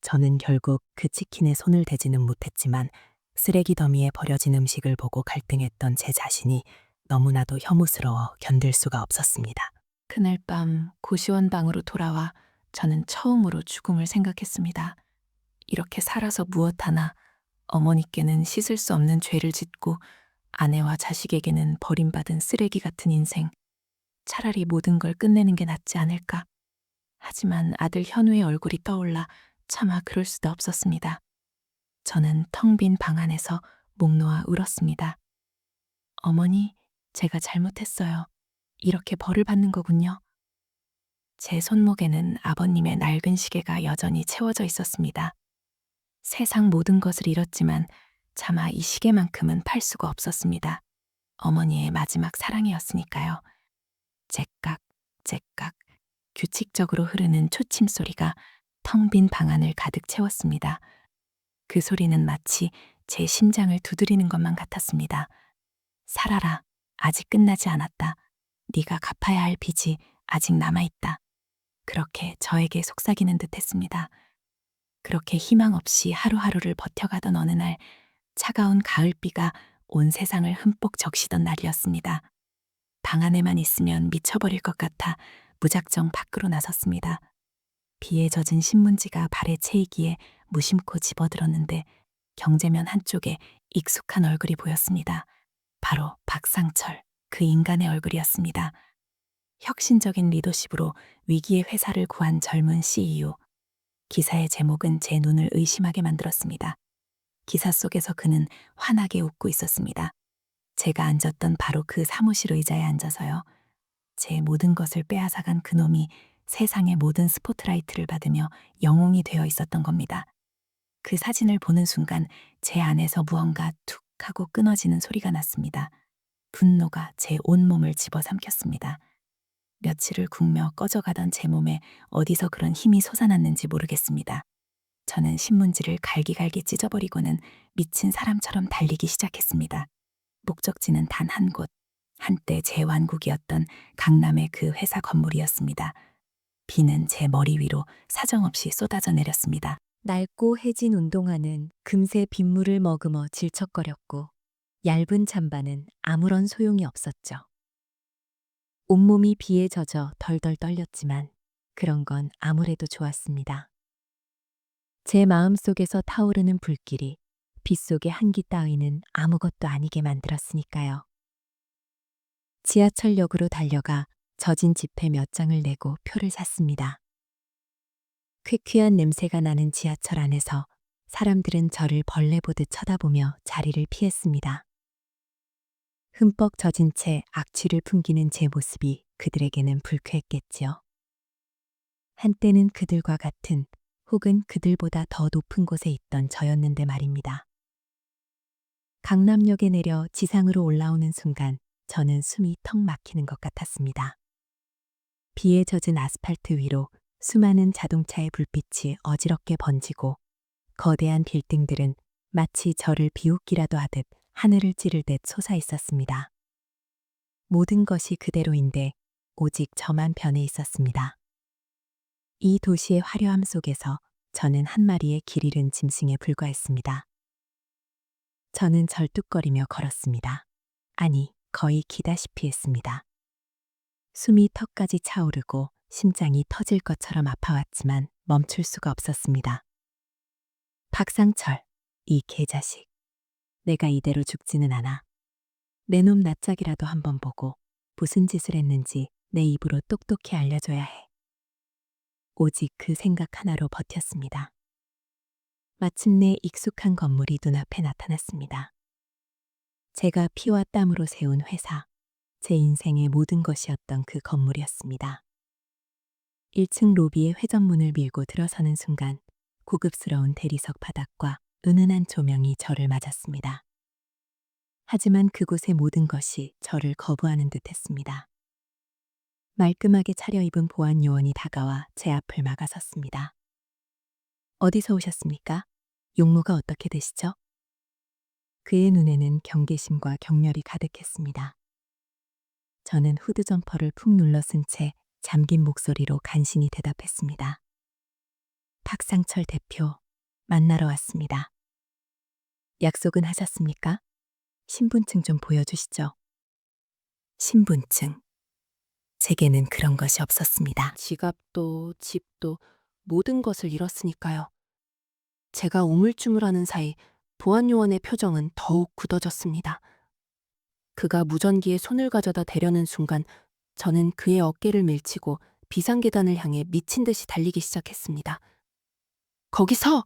저는 결국 그 치킨에 손을 대지는 못했지만 쓰레기 더미에 버려진 음식을 보고 갈등했던 제 자신이 너무나도 혐오스러워 견딜 수가 없었습니다. 그날 밤 고시원 방으로 돌아와 저는 처음으로 죽음을 생각했습니다. 이렇게 살아서 무엇하나 어머니께는 씻을 수 없는 죄를 짓고 아내와 자식에게는 버림받은 쓰레기 같은 인생. 차라리 모든 걸 끝내는 게 낫지 않을까. 하지만 아들 현우의 얼굴이 떠올라 차마 그럴 수도 없었습니다. 저는 텅 빈 방 안에서 목 놓아 울었습니다. 어머니, 제가 잘못했어요. 이렇게 벌을 받는 거군요. 제 손목에는 아버님의 낡은 시계가 여전히 채워져 있었습니다. 세상 모든 것을 잃었지만 차마 이 시계만큼은 팔 수가 없었습니다. 어머니의 마지막 사랑이었으니까요. 째깍, 째깍, 규칙적으로 흐르는 초침 소리가 텅 빈 방 안을 가득 채웠습니다. 그 소리는 마치 제 심장을 두드리는 것만 같았습니다. 살아라, 아직 끝나지 않았다. 네가 갚아야 할 빚이 아직 남아있다. 그렇게 저에게 속삭이는 듯 했습니다. 그렇게 희망 없이 하루하루를 버텨가던 어느 날 차가운 가을비가 온 세상을 흠뻑 적시던 날이었습니다. 방 안에만 있으면 미쳐버릴 것 같아 무작정 밖으로 나섰습니다. 비에 젖은 신문지가 발에 채이기에 무심코 집어들었는데 경제면 한쪽에 익숙한 얼굴이 보였습니다. 바로 박상철, 그 인간의 얼굴이었습니다. 혁신적인 리더십으로 위기의 회사를 구한 젊은 CEO. 기사의 제목은 제 눈을 의심하게 만들었습니다. 기사 속에서 그는 환하게 웃고 있었습니다. 제가 앉았던 바로 그 사무실 의자에 앉아서요. 제 모든 것을 빼앗아간 그놈이 세상의 모든 스포트라이트를 받으며 영웅이 되어 있었던 겁니다. 그 사진을 보는 순간 제 안에서 무언가 툭 하고 끊어지는 소리가 났습니다. 분노가 제 온몸을 집어삼켰습니다. 며칠을 굶며 꺼져가던 제 몸에 어디서 그런 힘이 솟아났는지 모르겠습니다. 저는 신문지를 갈기갈기 찢어버리고는 미친 사람처럼 달리기 시작했습니다. 목적지는 단 한 곳, 한때 제 왕국이었던 강남의 그 회사 건물이었습니다. 비는 제 머리 위로 사정없이 쏟아져 내렸습니다. 낡고 해진 운동화는 금세 빗물을 머금어 질척거렸고 얇은 잠바는 아무런 소용이 없었죠. 온몸이 비에 젖어 덜덜 떨렸지만 그런 건 아무래도 좋았습니다. 제 마음속에서 타오르는 불길이 빗속의 한기 따위는 아무것도 아니게 만들었으니까요. 지하철역으로 달려가 젖은 지폐 몇 장을 내고 표를 샀습니다. 퀴퀴한 냄새가 나는 지하철 안에서 사람들은 저를 벌레 보듯 쳐다보며 자리를 피했습니다. 흠뻑 젖은 채 악취를 풍기는 제 모습이 그들에게는 불쾌했겠지요. 한때는 그들과 같은 혹은 그들보다 더 높은 곳에 있던 저였는데 말입니다. 강남역에 내려 지상으로 올라오는 순간 저는 숨이 턱 막히는 것 같았습니다. 비에 젖은 아스팔트 위로 수많은 자동차의 불빛이 어지럽게 번지고 거대한 빌딩들은 마치 저를 비웃기라도 하듯 하늘을 찌를 듯 솟아 있었습니다. 모든 것이 그대로인데 오직 저만 변해 있었습니다. 이 도시의 화려함 속에서 저는 한 마리의 길 잃은 짐승에 불과했습니다. 저는 절뚝거리며 걸었습니다. 아니, 거의 기다시피 했습니다. 숨이 턱까지 차오르고 심장이 터질 것처럼 아파왔지만 멈출 수가 없었습니다. 박상철, 이 개자식. 내가 이대로 죽지는 않아. 내 놈 낯짝이라도 한번 보고 무슨 짓을 했는지 내 입으로 똑똑히 알려줘야 해. 오직 그 생각 하나로 버텼습니다. 마침내 익숙한 건물이 눈앞에 나타났습니다. 제가 피와 땀으로 세운 회사, 제 인생의 모든 것이었던 그 건물이었습니다. 1층 로비의 회전문을 밀고 들어서는 순간 고급스러운 대리석 바닥과 은은한 조명이 저를 맞았습니다. 하지만 그곳의 모든 것이 저를 거부하는 듯 했습니다. 말끔하게 차려입은 보안 요원이 다가와 제 앞을 막아섰습니다. 어디서 오셨습니까? 용무가 어떻게 되시죠? 그의 눈에는 경계심과 경멸이 가득했습니다. 저는 후드 점퍼를 푹 눌러 쓴 채 잠긴 목소리로 간신히 대답했습니다. 박상철 대표, 만나러 왔습니다. 약속은 하셨습니까? 신분증 좀 보여주시죠. 신분증. 제게는 그런 것이 없었습니다. 지갑도 집도 모든 것을 잃었으니까요. 제가 우물쭈물하는 사이 보안요원의 표정은 더욱 굳어졌습니다. 그가 무전기에 손을 가져다 대려는 순간 저는 그의 어깨를 밀치고 비상계단을 향해 미친 듯이 달리기 시작했습니다. 거기서!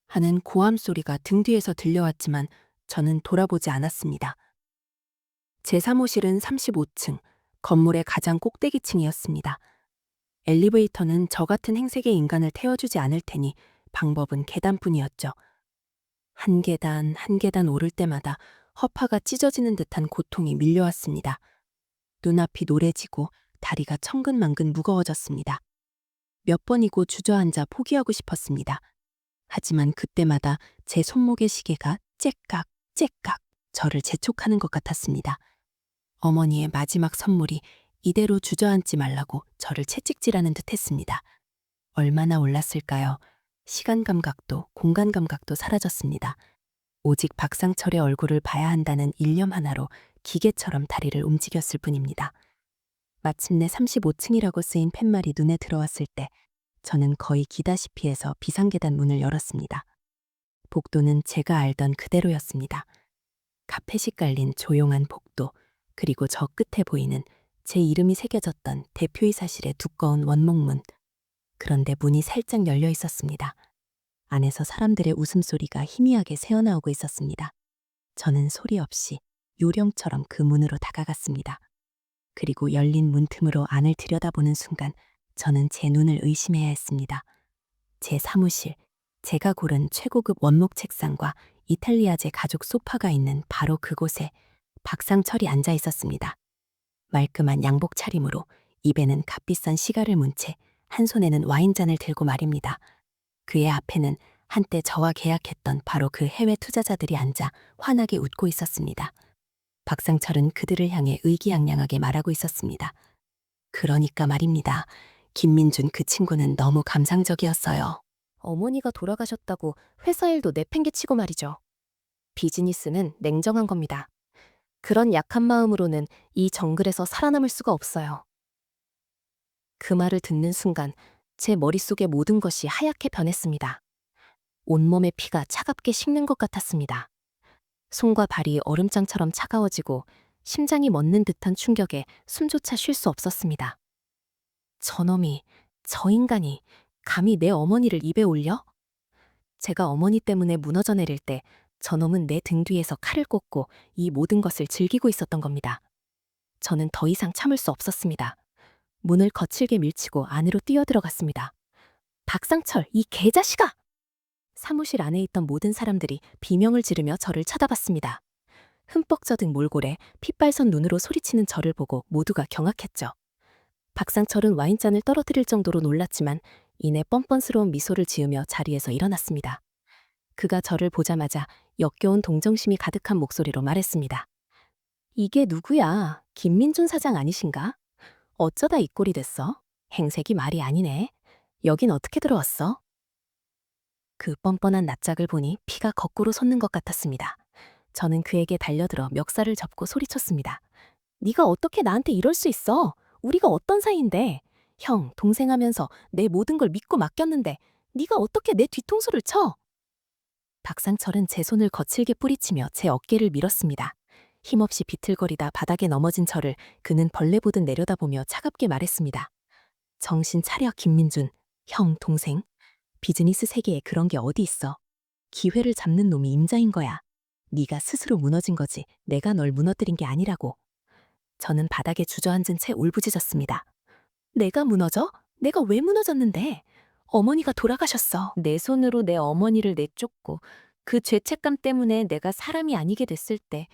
하는 고함 소리가 등 뒤에서 들려왔지만 저는 돌아보지 않았습니다. 제 사무실은 35층, 건물의 가장 꼭대기층이었습니다. 엘리베이터는 저 같은 행색의 인간을 태워주지 않을 테니 방법은 계단뿐이었죠. 한 계단 한 계단 오를 때마다 허파가 찢어지는 듯한 고통이 밀려왔습니다. 눈앞이 노래지고 다리가 천근만근 무거워졌습니다. 몇 번이고 주저앉아 포기하고 싶었습니다. 하지만 그때마다 제 손목의 시계가 째깍 째깍 저를 재촉하는 것 같았습니다. 어머니의 마지막 선물이 이대로 주저앉지 말라고 저를 채찍질하는 듯 했습니다. 얼마나 올랐을까요? 시간 감각도 공간 감각도 사라졌습니다. 오직 박상철의 얼굴을 봐야 한다는 일념 하나로 기계처럼 다리를 움직였을 뿐입니다. 마침내 35층이라고 쓰인 팻말이 눈에 들어왔을 때 저는 거의 기다시피 해서 비상계단 문을 열었습니다. 복도는 제가 알던 그대로였습니다. 카펫이 깔린 조용한 복도, 그리고 저 끝에 보이는 제 이름이 새겨졌던 대표이사실의 두꺼운 원목문. 그런데 문이 살짝 열려 있었습니다. 안에서 사람들의 웃음소리가 희미하게 새어나오고 있었습니다. 저는 소리 없이 요령처럼 그 문으로 다가갔습니다. 그리고 열린 문틈으로 안을 들여다보는 순간 저는 제 눈을 의심해야 했습니다. 제 사무실, 제가 고른 최고급 원목 책상과 이탈리아제 가죽 소파가 있는 바로 그곳에 박상철이 앉아 있었습니다. 말끔한 양복 차림으로 입에는 값비싼 시가를 문 채 한 손에는 와인잔을 들고 말입니다. 그의 앞에는 한때 저와 계약했던 바로 그 해외 투자자들이 앉아 환하게 웃고 있었습니다. 박상철은 그들을 향해 의기양양하게 말하고 있었습니다. 그러니까 말입니다. 김민준 그 친구는 너무 감상적이었어요. 어머니가 돌아가셨다고 회사 일도 내팽개치고 말이죠. 비즈니스는 냉정한 겁니다. 그런 약한 마음으로는 이 정글에서 살아남을 수가 없어요. 그 말을 듣는 순간 제 머릿속의 모든 것이 하얗게 변했습니다. 온몸의 피가 차갑게 식는 것 같았습니다. 손과 발이 얼음장처럼 차가워지고 심장이 멎는 듯한 충격에 숨조차 쉴 수 없었습니다. 저놈이, 저 인간이 감히 내 어머니를 입에 올려? 제가 어머니 때문에 무너져 내릴 때 저놈은 내 등 뒤에서 칼을 꽂고 이 모든 것을 즐기고 있었던 겁니다. 저는 더 이상 참을 수 없었습니다. 문을 거칠게 밀치고 안으로 뛰어들어갔습니다. 박상철, 이 개자식아! 사무실 안에 있던 모든 사람들이 비명을 지르며 저를 쳐다봤습니다. 흠뻑 젖은 몰골에 핏발선 눈으로 소리치는 저를 보고 모두가 경악했죠. 박상철은 와인잔을 떨어뜨릴 정도로 놀랐지만 이내 뻔뻔스러운 미소를 지으며 자리에서 일어났습니다. 그가 저를 보자마자 역겨운 동정심이 가득한 목소리로 말했습니다. 이게 누구야? 김민준 사장 아니신가? 어쩌다 이 꼴이 됐어? 행색이 말이 아니네. 여긴 어떻게 들어왔어? 그 뻔뻔한 낯짝을 보니 피가 거꾸로 솟는 것 같았습니다. 저는 그에게 달려들어 멱살을 잡고 소리쳤습니다. 네가 어떻게 나한테 이럴 수 있어? 우리가 어떤 사이인데? 형, 동생 하면서 내 모든 걸 믿고 맡겼는데 네가 어떻게 내 뒤통수를 쳐? 박상철은 제 손을 거칠게 뿌리치며 제 어깨를 밀었습니다. 힘없이 비틀거리다 바닥에 넘어진 저를 그는 벌레 보듯 내려다보며 차갑게 말했습니다. 정신 차려, 김민준. 형, 동생. 비즈니스 세계에 그런 게 어디 있어. 기회를 잡는 놈이 임자인 거야. 네가 스스로 무너진 거지 내가 널 무너뜨린 게 아니라고. 저는 바닥에 주저앉은 채 울부짖었습니다. 내가 무너져? 내가 왜 무너졌는데? 어머니가 돌아가셨어. 내 손으로 내 어머니를 내쫓고 그 죄책감 때문에 내가 사람이 아니게 됐을 때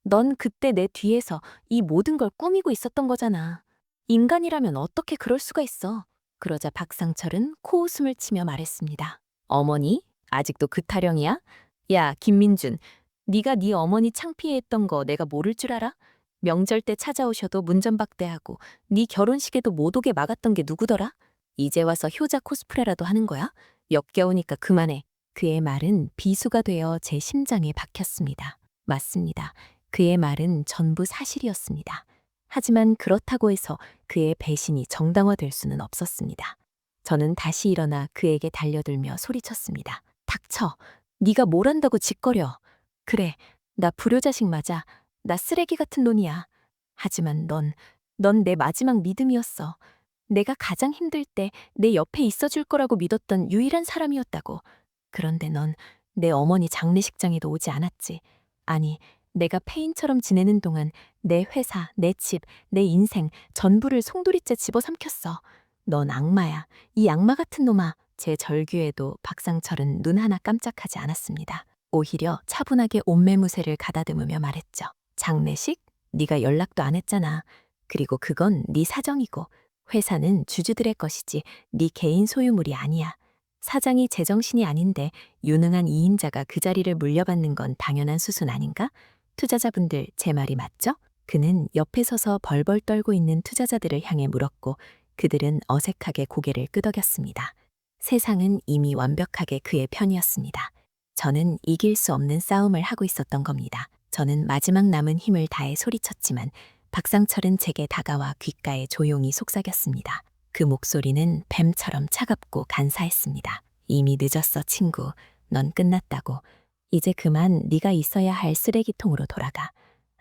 넌 그때 내 뒤에서 이 모든 걸 꾸미고 있었던 거잖아. 인간이라면 어떻게 그럴 수가 있어. 그러자 박상철은 코웃음을 치며 말했습니다. 어머니? 아직도 그 타령이야? 야, 김민준. 네가 네 어머니 창피해했던 거 내가 모를 줄 알아? 명절 때 찾아오셔도 문전박대하고 네 결혼식에도 못 오게 막았던 게 누구더라? 이제 와서 효자 코스프레라도 하는 거야? 역겨우니까 그만해. 그의 말은 비수가 되어 제 심장에 박혔습니다. 맞습니다. 그의 말은 전부 사실이었습니다. 하지만 그렇다고 해서 그의 배신이 정당화될 수는 없었습니다. 저는 다시 일어나 그에게 달려들며 소리쳤습니다. 닥쳐. 네가 뭘 한다고 짓거려. 그래, 나 불효자식 맞아. 나 쓰레기 같은 놈이야. 하지만 넌 내 마지막 믿음이었어. 내가 가장 힘들 때 내 옆에 있어줄 거라고 믿었던 유일한 사람이었다고. 그런데 넌 내 어머니 장례식장에도 오지 않았지. 아니, 내가 폐인처럼 지내는 동안 내 회사, 내 집, 내 인생 전부를 송두리째 집어삼켰어. 넌 악마야. 이 악마 같은 놈아. 제 절규에도 박상철은 눈 하나 깜짝하지 않았습니다. 오히려 차분하게 옷매무새를 가다듬으며 말했죠. 장례식? 네가 연락도 안 했잖아. 그리고 그건 네 사정이고 회사는 주주들의 것이지 네 개인 소유물이 아니야. 사장이 제정신이 아닌데 유능한 2인자가 그 자리를 물려받는 건 당연한 수순 아닌가? 투자자분들 제 말이 맞죠? 그는 옆에 서서 벌벌 떨고 있는 투자자들을 향해 물었고 그들은 어색하게 고개를 끄덕였습니다. 세상은 이미 완벽하게 그의 편이었습니다. 저는 이길 수 없는 싸움을 하고 있었던 겁니다. 저는 마지막 남은 힘을 다해 소리쳤지만 박상철은 제게 다가와 귓가에 조용히 속삭였습니다. 그 목소리는 뱀처럼 차갑고 간사했습니다. 이미 늦었어, 친구. 넌 끝났다고. 이제 그만 네가 있어야 할 쓰레기통으로 돌아가.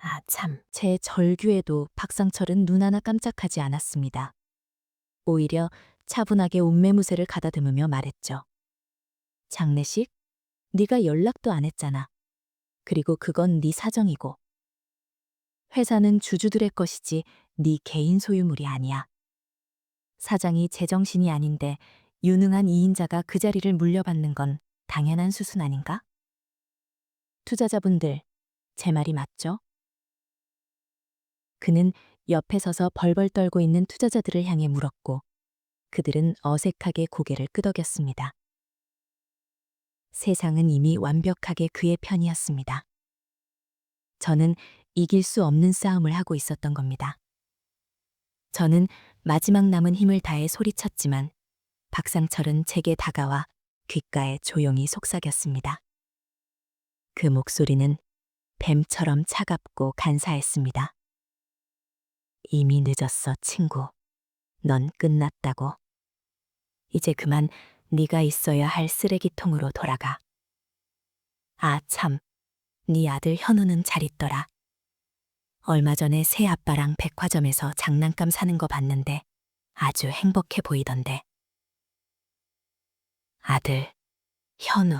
아, 참. 제 절규에도 박상철은 눈 하나 깜짝하지 않았습니다. 오히려 차분하게 옷매무새를 가다듬으며 말했죠. 장례식? 네가 연락도 안 했잖아. 그리고 그건 네 사정이고. 회사는 주주들의 것이지 네 개인 소유물이 아니야. 사장이 제정신이 아닌데 유능한 2인자가 그 자리를 물려받는 건 당연한 수순 아닌가? 투자자분들, 제 말이 맞죠? 그는 옆에 서서 벌벌 떨고 있는 투자자들을 향해 물었고 그들은 어색하게 고개를 끄덕였습니다. 세상은 이미 완벽하게 그의 편이었습니다. 저는 이길 수 없는 싸움을 하고 있었던 겁니다. 저는 마지막 남은 힘을 다해 소리쳤지만 박상철은 제게 다가와 귓가에 조용히 속삭였습니다. 그 목소리는 뱀처럼 차갑고 간사했습니다. 이미 늦었어, 친구. 넌 끝났다고. 이제 그만 네가 있어야 할 쓰레기통으로 돌아가. 아, 참. 네 아들 현우는 잘 있더라. 얼마 전에 새 아빠랑 백화점에서 장난감 사는 거 봤는데 아주 행복해 보이던데. 아들, 현우.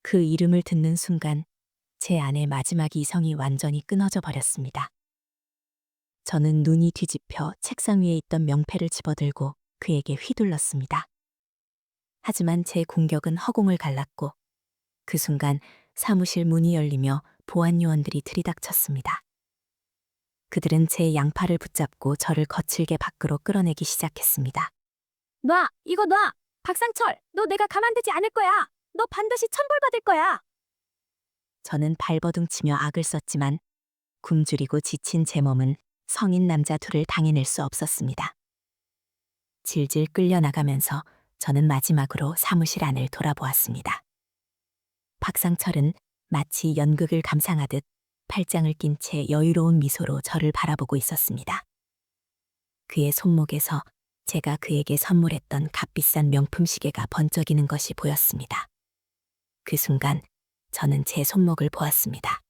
그 이름을 듣는 순간 제 안의 마지막 이성이 완전히 끊어져 버렸습니다. 저는 눈이 뒤집혀 책상 위에 있던 명패를 집어들고 그에게 휘둘렀습니다. 하지만 제 공격은 허공을 갈랐고 그 순간 사무실 문이 열리며 보안 요원들이 들이닥쳤습니다. 그들은 제 양팔을 붙잡고 저를 거칠게 밖으로 끌어내기 시작했습니다. 놔! 이거 놔! 박상철! 너 내가 가만두지 않을 거야! 너 반드시 천벌받을 거야! 저는 발버둥치며 악을 썼지만 굶주리고 지친 제 몸은 성인 남자 둘을 당해낼 수 없었습니다. 질질 끌려나가면서 저는 마지막으로 사무실 안을 돌아보았습니다. 박상철은 마치 연극을 감상하듯 팔짱을 낀 채 여유로운 미소로 저를 바라보고 있었습니다. 그의 손목에서 제가 그에게 선물했던 값비싼 명품 시계가 번쩍이는 것이 보였습니다. 그 순간 저는 제 손목을 보았습니다.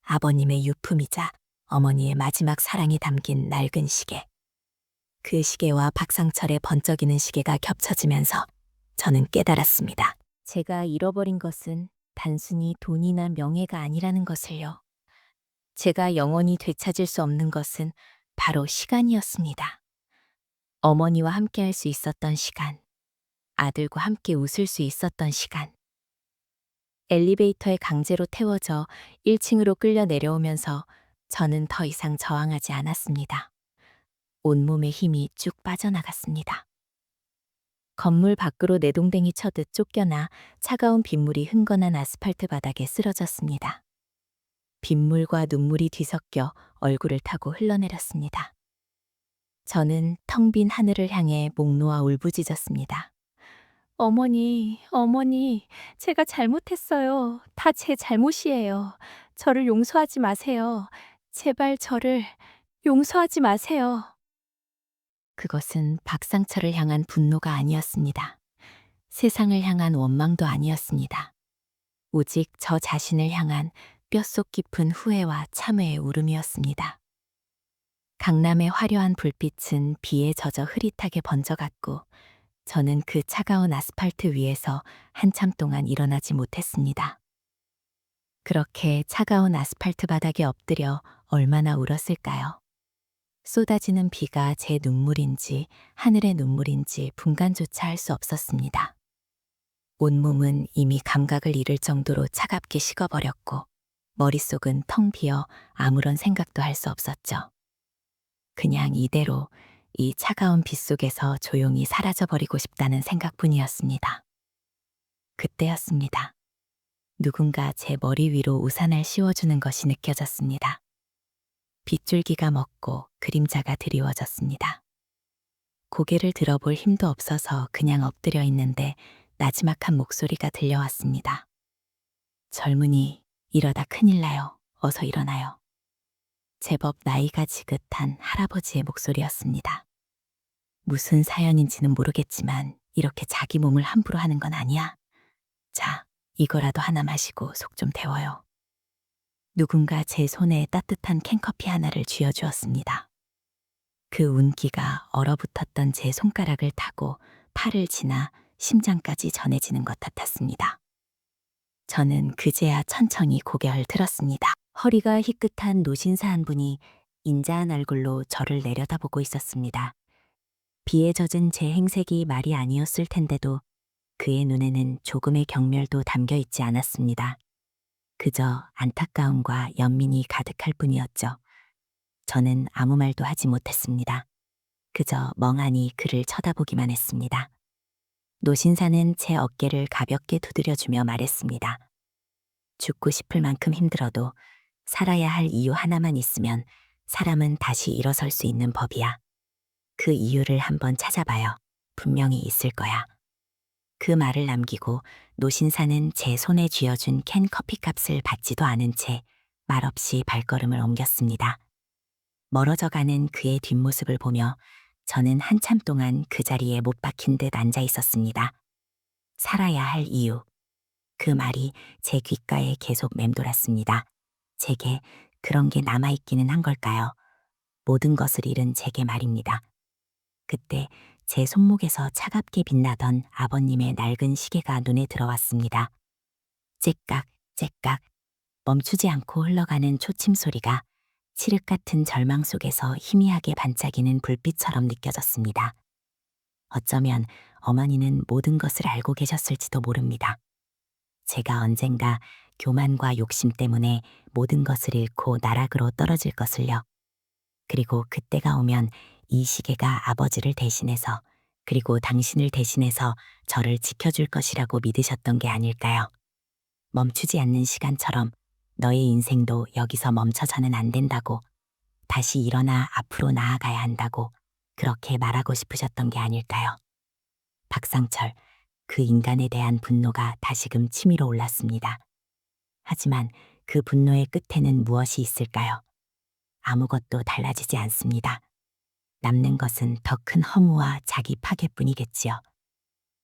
아버님의 유품이자 어머니의 마지막 사랑이 담긴 낡은 시계. 그 시계와 박상철의 번쩍이는 시계가 겹쳐지면서 저는 깨달았습니다. 제가 잃어버린 것은 단순히 돈이나 명예가 아니라는 것을요. 제가 영원히 되찾을 수 없는 것은 바로 시간이었습니다. 어머니와 함께 할 수 있었던 시간, 아들과 함께 웃을 수 있었던 시간. 엘리베이터에 강제로 태워져 1층으로 끌려 내려오면서 저는 더 이상 저항하지 않았습니다. 온몸의 힘이 쭉 빠져나갔습니다. 건물 밖으로 내동댕이 쳐듯 쫓겨나 차가운 빗물이 흥건한 아스팔트 바닥에 쓰러졌습니다. 빗물과 눈물이 뒤섞여 얼굴을 타고 흘러내렸습니다. 저는 텅 빈 하늘을 향해 목 놓아 울부짖었습니다. 어머니, 어머니, 제가 잘못했어요. 다 제 잘못이에요. 저를 용서하지 마세요. 제발 저를 용서하지 마세요. 그것은 박상철을 향한 분노가 아니었습니다. 세상을 향한 원망도 아니었습니다. 오직 저 자신을 향한 뼛속 깊은 후회와 참회의 울음이었습니다. 강남의 화려한 불빛은 비에 젖어 흐릿하게 번져갔고 저는 그 차가운 아스팔트 위에서 한참 동안 일어나지 못했습니다. 그렇게 차가운 아스팔트 바닥에 엎드려 얼마나 울었을까요? 쏟아지는 비가 제 눈물인지 하늘의 눈물인지 분간조차 할 수 없었습니다. 온몸은 이미 감각을 잃을 정도로 차갑게 식어버렸고 머릿속은 텅 비어 아무런 생각도 할 수 없었죠. 그냥 이대로 이 차가운 빛 속에서 조용히 사라져버리고 싶다는 생각뿐이었습니다. 그때였습니다. 누군가 제 머리 위로 우산을 씌워주는 것이 느껴졌습니다. 빗줄기가 먹고 그림자가 드리워졌습니다. 고개를 들어볼 힘도 없어서 그냥 엎드려 있는데 나지막한 목소리가 들려왔습니다. 젊은이, 이러다 큰일 나요. 어서 일어나요. 제법 나이가 지긋한 할아버지의 목소리였습니다. 무슨 사연인지는 모르겠지만 이렇게 자기 몸을 함부로 하는 건 아니야. 자, 이거라도 하나 마시고 속 좀 데워요. 누군가 제 손에 따뜻한 캔커피 하나를 쥐어주었습니다. 그 운기가 얼어붙었던 제 손가락을 타고 팔을 지나 심장까지 전해지는 것 같았습니다. 저는 그제야 천천히 고개를 들었습니다. 허리가 희끗한 노신사 한 분이 인자한 얼굴로 저를 내려다보고 있었습니다. 비에 젖은 제 행색이 말이 아니었을 텐데도 그의 눈에는 조금의 경멸도 담겨 있지 않았습니다. 그저 안타까움과 연민이 가득할 뿐이었죠. 저는 아무 말도 하지 못했습니다. 그저 멍하니 그를 쳐다보기만 했습니다. 노신사는 제 어깨를 가볍게 두드려주며 말했습니다. 죽고 싶을 만큼 힘들어도 살아야 할 이유 하나만 있으면 사람은 다시 일어설 수 있는 법이야. 그 이유를 한번 찾아봐요. 분명히 있을 거야. 그 말을 남기고 노신사는 제 손에 쥐어준 캔 커피값을 받지도 않은 채 말없이 발걸음을 옮겼습니다. 멀어져가는 그의 뒷모습을 보며 저는 한참 동안 그 자리에 못 박힌 듯 앉아 있었습니다. 살아야 할 이유. 그 말이 제 귓가에 계속 맴돌았습니다. 제게 그런 게 남아있기는 한 걸까요? 모든 것을 잃은 제게 말입니다. 그때 제 손목에서 차갑게 빛나던 아버님의 낡은 시계가 눈에 들어왔습니다. 째깍, 째깍, 멈추지 않고 흘러가는 초침 소리가 칠흑 같은 절망 속에서 희미하게 반짝이는 불빛처럼 느껴졌습니다. 어쩌면 어머니는 모든 것을 알고 계셨을지도 모릅니다. 제가 언젠가 교만과 욕심 때문에 모든 것을 잃고 나락으로 떨어질 것을요. 그리고 그때가 오면 이 시계가 아버지를 대신해서 그리고 당신을 대신해서 저를 지켜줄 것이라고 믿으셨던 게 아닐까요? 멈추지 않는 시간처럼 너의 인생도 여기서 멈춰서는 안 된다고, 다시 일어나 앞으로 나아가야 한다고 그렇게 말하고 싶으셨던 게 아닐까요? 박상철, 그 인간에 대한 분노가 다시금 치밀어 올랐습니다. 하지만 그 분노의 끝에는 무엇이 있을까요? 아무것도 달라지지 않습니다. 남는 것은 더 큰 허무와 자기 파괴뿐이겠지요.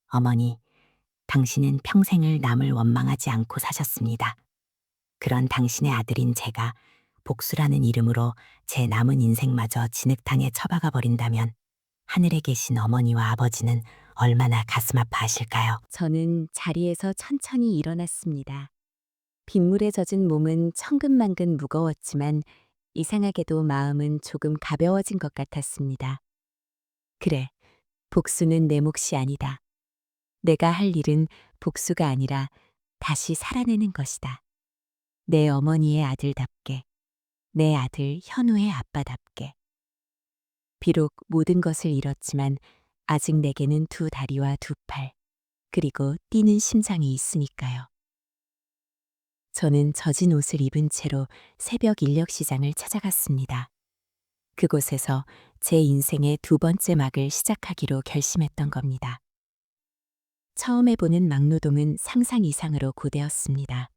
어머니, 당신은 평생을 남을 원망하지 않고 사셨습니다. 그런 당신의 아들인 제가 복수라는 이름으로 제 남은 인생마저 진흙탕에 처박아 버린다면 하늘에 계신 어머니와 아버지는 얼마나 가슴 아파하실까요? 저는 자리에서 천천히 일어났습니다. 빗물에 젖은 몸은 천근만근 무거웠지만 이상하게도 마음은 조금 가벼워진 것 같았습니다. 그래, 복수는 내 몫이 아니다. 내가 할 일은 복수가 아니라 다시 살아내는 것이다. 내 어머니의 아들답게, 내 아들 현우의 아빠답게. 비록 모든 것을 잃었지만 아직 내게는 두 다리와 두 팔, 그리고 뛰는 심장이 있으니까요. 저는 젖은 옷을 입은 채로 새벽 인력시장을 찾아갔습니다. 그곳에서 제 인생의 두 번째 막을 시작하기로 결심했던 겁니다. 처음 해보는 막노동은 상상 이상으로 고되었습니다.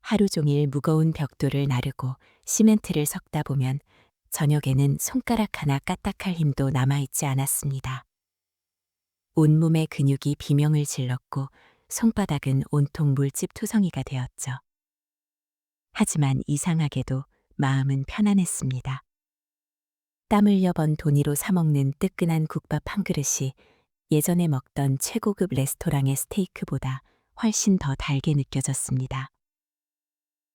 하루 종일 무거운 벽돌을 나르고 시멘트를 섞다 보면 저녁에는 손가락 하나 까딱할 힘도 남아있지 않았습니다. 온몸의 근육이 비명을 질렀고 손바닥은 온통 물집 투성이가 되었죠. 하지만 이상하게도 마음은 편안했습니다. 땀 흘려 번 돈으로 사먹는 뜨끈한 국밥 한 그릇이 예전에 먹던 최고급 레스토랑의 스테이크보다 훨씬 더 달게 느껴졌습니다.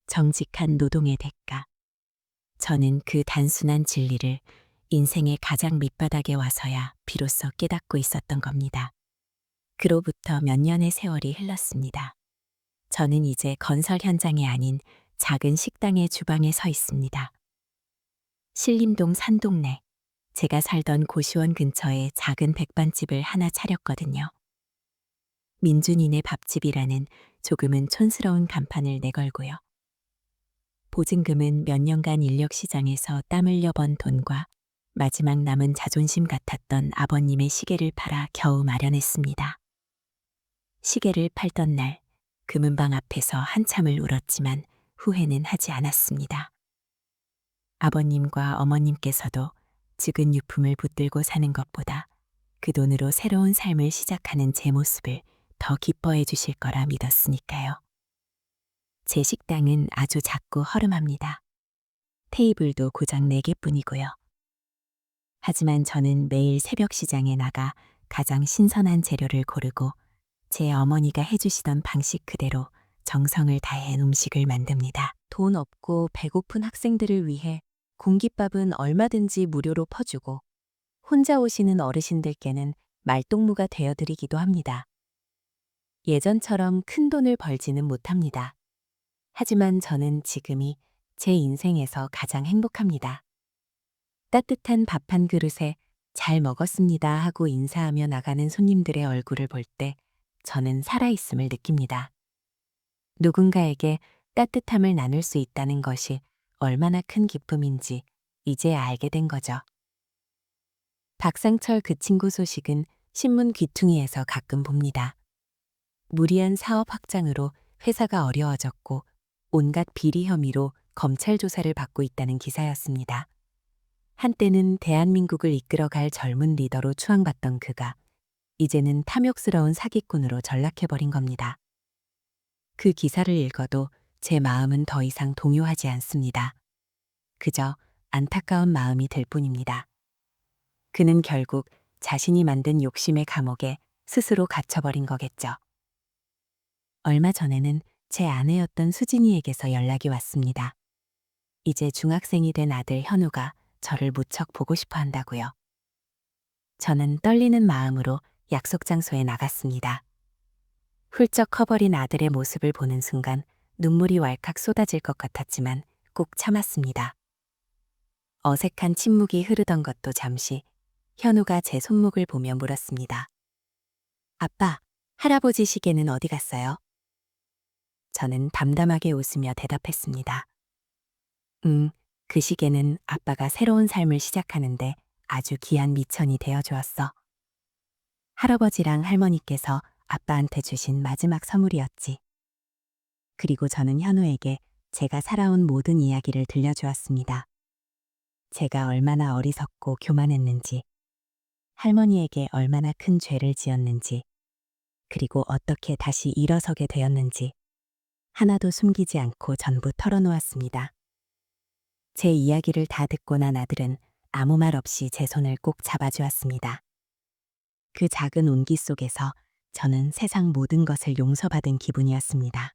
정직한 노동의 대가. 저는 그 단순한 진리를 인생의 가장 밑바닥에 와서야 비로소 깨닫고 있었던 겁니다. 그로부터 몇 년의 세월이 흘렀습니다. 저는 이제 건설 현장이 아닌 작은 식당의 주방에 서 있습니다. 신림동 산동네, 제가 살던 고시원 근처에 작은 백반집을 하나 차렸거든요. 민준이네 밥집이라는 조금은 촌스러운 간판을 내걸고요. 보증금은 몇 년간 인력시장에서 땀 흘려 번 돈과 마지막 남은 자존심 같았던 아버님의 시계를 팔아 겨우 마련했습니다. 시계를 팔던 날 금은방 앞에서 한참을 울었지만 후회는 하지 않았습니다. 아버님과 어머님께서도 죽은 유품을 붙들고 사는 것보다 그 돈으로 새로운 삶을 시작하는 제 모습을 더 기뻐해 주실 거라 믿었으니까요. 제 식당은 아주 작고 허름합니다. 테이블도 고작 4개뿐이고요. 하지만 저는 매일 새벽 시장에 나가 가장 신선한 재료를 고르고 제 어머니가 해주시던 방식 그대로 정성을 다해 음식을 만듭니다. 돈 없고 배고픈 학생들을 위해 공깃밥은 얼마든지 무료로 퍼주고 혼자 오시는 어르신들께는 말동무가 되어드리기도 합니다. 예전처럼 큰 돈을 벌지는 못합니다. 하지만 저는 지금이 제 인생에서 가장 행복합니다. 따뜻한 밥 한 그릇에 잘 먹었습니다 하고 인사하며 나가는 손님들의 얼굴을 볼 때 저는 살아있음을 느낍니다. 누군가에게 따뜻함을 나눌 수 있다는 것이 얼마나 큰 기쁨인지 이제 알게 된 거죠. 박상철 그 친구 소식은 신문 귀퉁이에서 가끔 봅니다. 무리한 사업 확장으로 회사가 어려워졌고 온갖 비리 혐의로 검찰 조사를 받고 있다는 기사였습니다. 한때는 대한민국을 이끌어갈 젊은 리더로 추앙받던 그가 이제는 탐욕스러운 사기꾼으로 전락해버린 겁니다. 그 기사를 읽어도 제 마음은 더 이상 동요하지 않습니다. 그저 안타까운 마음이 들 뿐입니다. 그는 결국 자신이 만든 욕심의 감옥에 스스로 갇혀버린 거겠죠. 얼마 전에는 제 아내였던 수진이에게서 연락이 왔습니다. 이제 중학생이 된 아들 현우가 저를 무척 보고 싶어 한다고요. 저는 떨리는 마음으로 약속 장소에 나갔습니다. 훌쩍 커버린 아들의 모습을 보는 순간 눈물이 왈칵 쏟아질 것 같았지만 꼭 참았습니다. 어색한 침묵이 흐르던 것도 잠시 현우가 제 손목을 보며 물었습니다. 아빠, 할아버지 시계는 어디 갔어요? 저는 담담하게 웃으며 대답했습니다. 그 시계는 아빠가 새로운 삶을 시작하는데 아주 귀한 미천이 되어 주었어. 할아버지랑 할머니께서 아빠한테 주신 마지막 선물이었지. 그리고 저는 현우에게 제가 살아온 모든 이야기를 들려주었습니다. 제가 얼마나 어리석고 교만했는지, 할머니에게 얼마나 큰 죄를 지었는지, 그리고 어떻게 다시 일어서게 되었는지 하나도 숨기지 않고 전부 털어놓았습니다. 제 이야기를 다 듣고 난 아들은 아무 말 없이 제 손을 꼭 잡아주었습니다. 그 작은 온기 속에서 저는 세상 모든 것을 용서받은 기분이었습니다.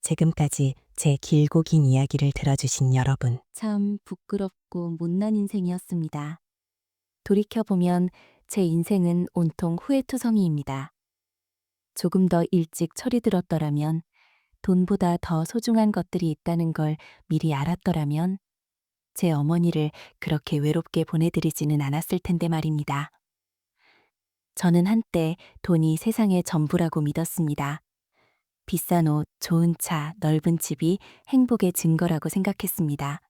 지금까지 제 길고 긴 이야기를 들어주신 여러분, 참 부끄럽고 못난 인생이었습니다. 돌이켜보면 제 인생은 온통 후회투성이입니다. 조금 더 일찍 철이 들었더라면, 돈보다 더 소중한 것들이 있다는 걸 미리 알았더라면, 제 어머니를 그렇게 외롭게 보내드리지는 않았을 텐데 말입니다. 저는 한때 돈이 세상의 전부라고 믿었습니다. 비싼 옷, 좋은 차, 넓은 집이 행복의 증거라고 생각했습니다.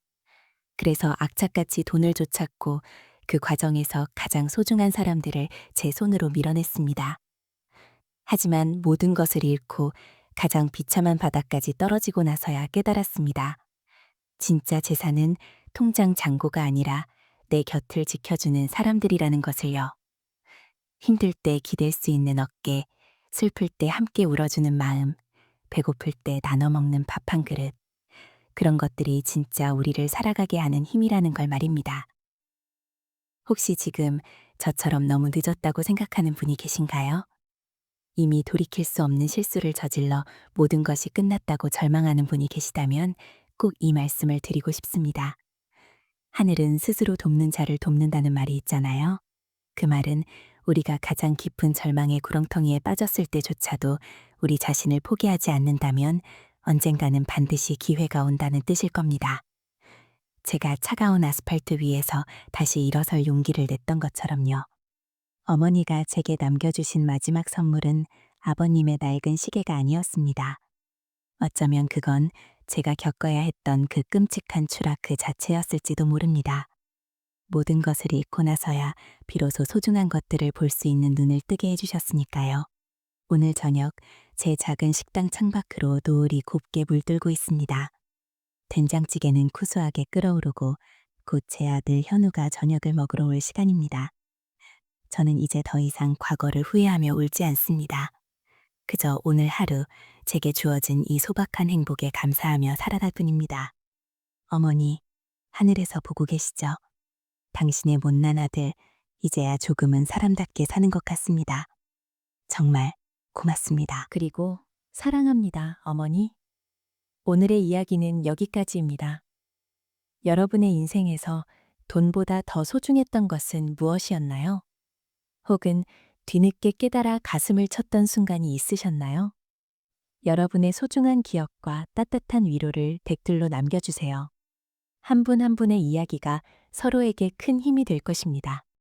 그래서 악착같이 돈을 쫓았고 그 과정에서 가장 소중한 사람들을 제 손으로 밀어냈습니다. 하지만 모든 것을 잃고 가장 비참한 바닥까지 떨어지고 나서야 깨달았습니다. 진짜 재산은 통장 잔고가 아니라 내 곁을 지켜주는 사람들이라는 것을요. 힘들 때 기댈 수 있는 어깨, 슬플 때 함께 울어주는 마음, 배고플 때 나눠 먹는 밥 한 그릇. 그런 것들이 진짜 우리를 살아가게 하는 힘이라는 걸 말입니다. 혹시 지금 저처럼 너무 늦었다고 생각하는 분이 계신가요? 이미 돌이킬 수 없는 실수를 저질러 모든 것이 끝났다고 절망하는 분이 계시다면 꼭 이 말씀을 드리고 싶습니다. 하늘은 스스로 돕는 자를 돕는다는 말이 있잖아요. 그 말은 우리가 가장 깊은 절망의 구렁텅이에 빠졌을 때조차도 우리 자신을 포기하지 않는다면 언젠가는 반드시 기회가 온다는 뜻일 겁니다. 제가 차가운 아스팔트 위에서 다시 일어설 용기를 냈던 것처럼요. 어머니가 제게 남겨주신 마지막 선물은 아버님의 낡은 시계가 아니었습니다. 어쩌면 그건 제가 겪어야 했던 그 끔찍한 추락 그 자체였을지도 모릅니다. 모든 것을 잃고 나서야 비로소 소중한 것들을 볼 수 있는 눈을 뜨게 해주셨으니까요. 오늘 저녁 제 작은 식당 창밖으로 노을이 곱게 물들고 있습니다. 된장찌개는 구수하게 끓어오르고 곧 제 아들 현우가 저녁을 먹으러 올 시간입니다. 저는 이제 더 이상 과거를 후회하며 울지 않습니다. 그저 오늘 하루 제게 주어진 이 소박한 행복에 감사하며 살아갈 뿐입니다. 어머니, 하늘에서 보고 계시죠? 당신의 못난 아들, 이제야 조금은 사람답게 사는 것 같습니다. 정말 고맙습니다. 그리고 사랑합니다, 어머니. 오늘의 이야기는 여기까지입니다. 여러분의 인생에서 돈보다 더 소중했던 것은 무엇이었나요? 혹은 뒤늦게 깨달아 가슴을 쳤던 순간이 있으셨나요? 여러분의 소중한 기억과 따뜻한 위로를 댓글로 남겨주세요. 한 분 한 분의 이야기가 서로에게 큰 힘이 될 것입니다.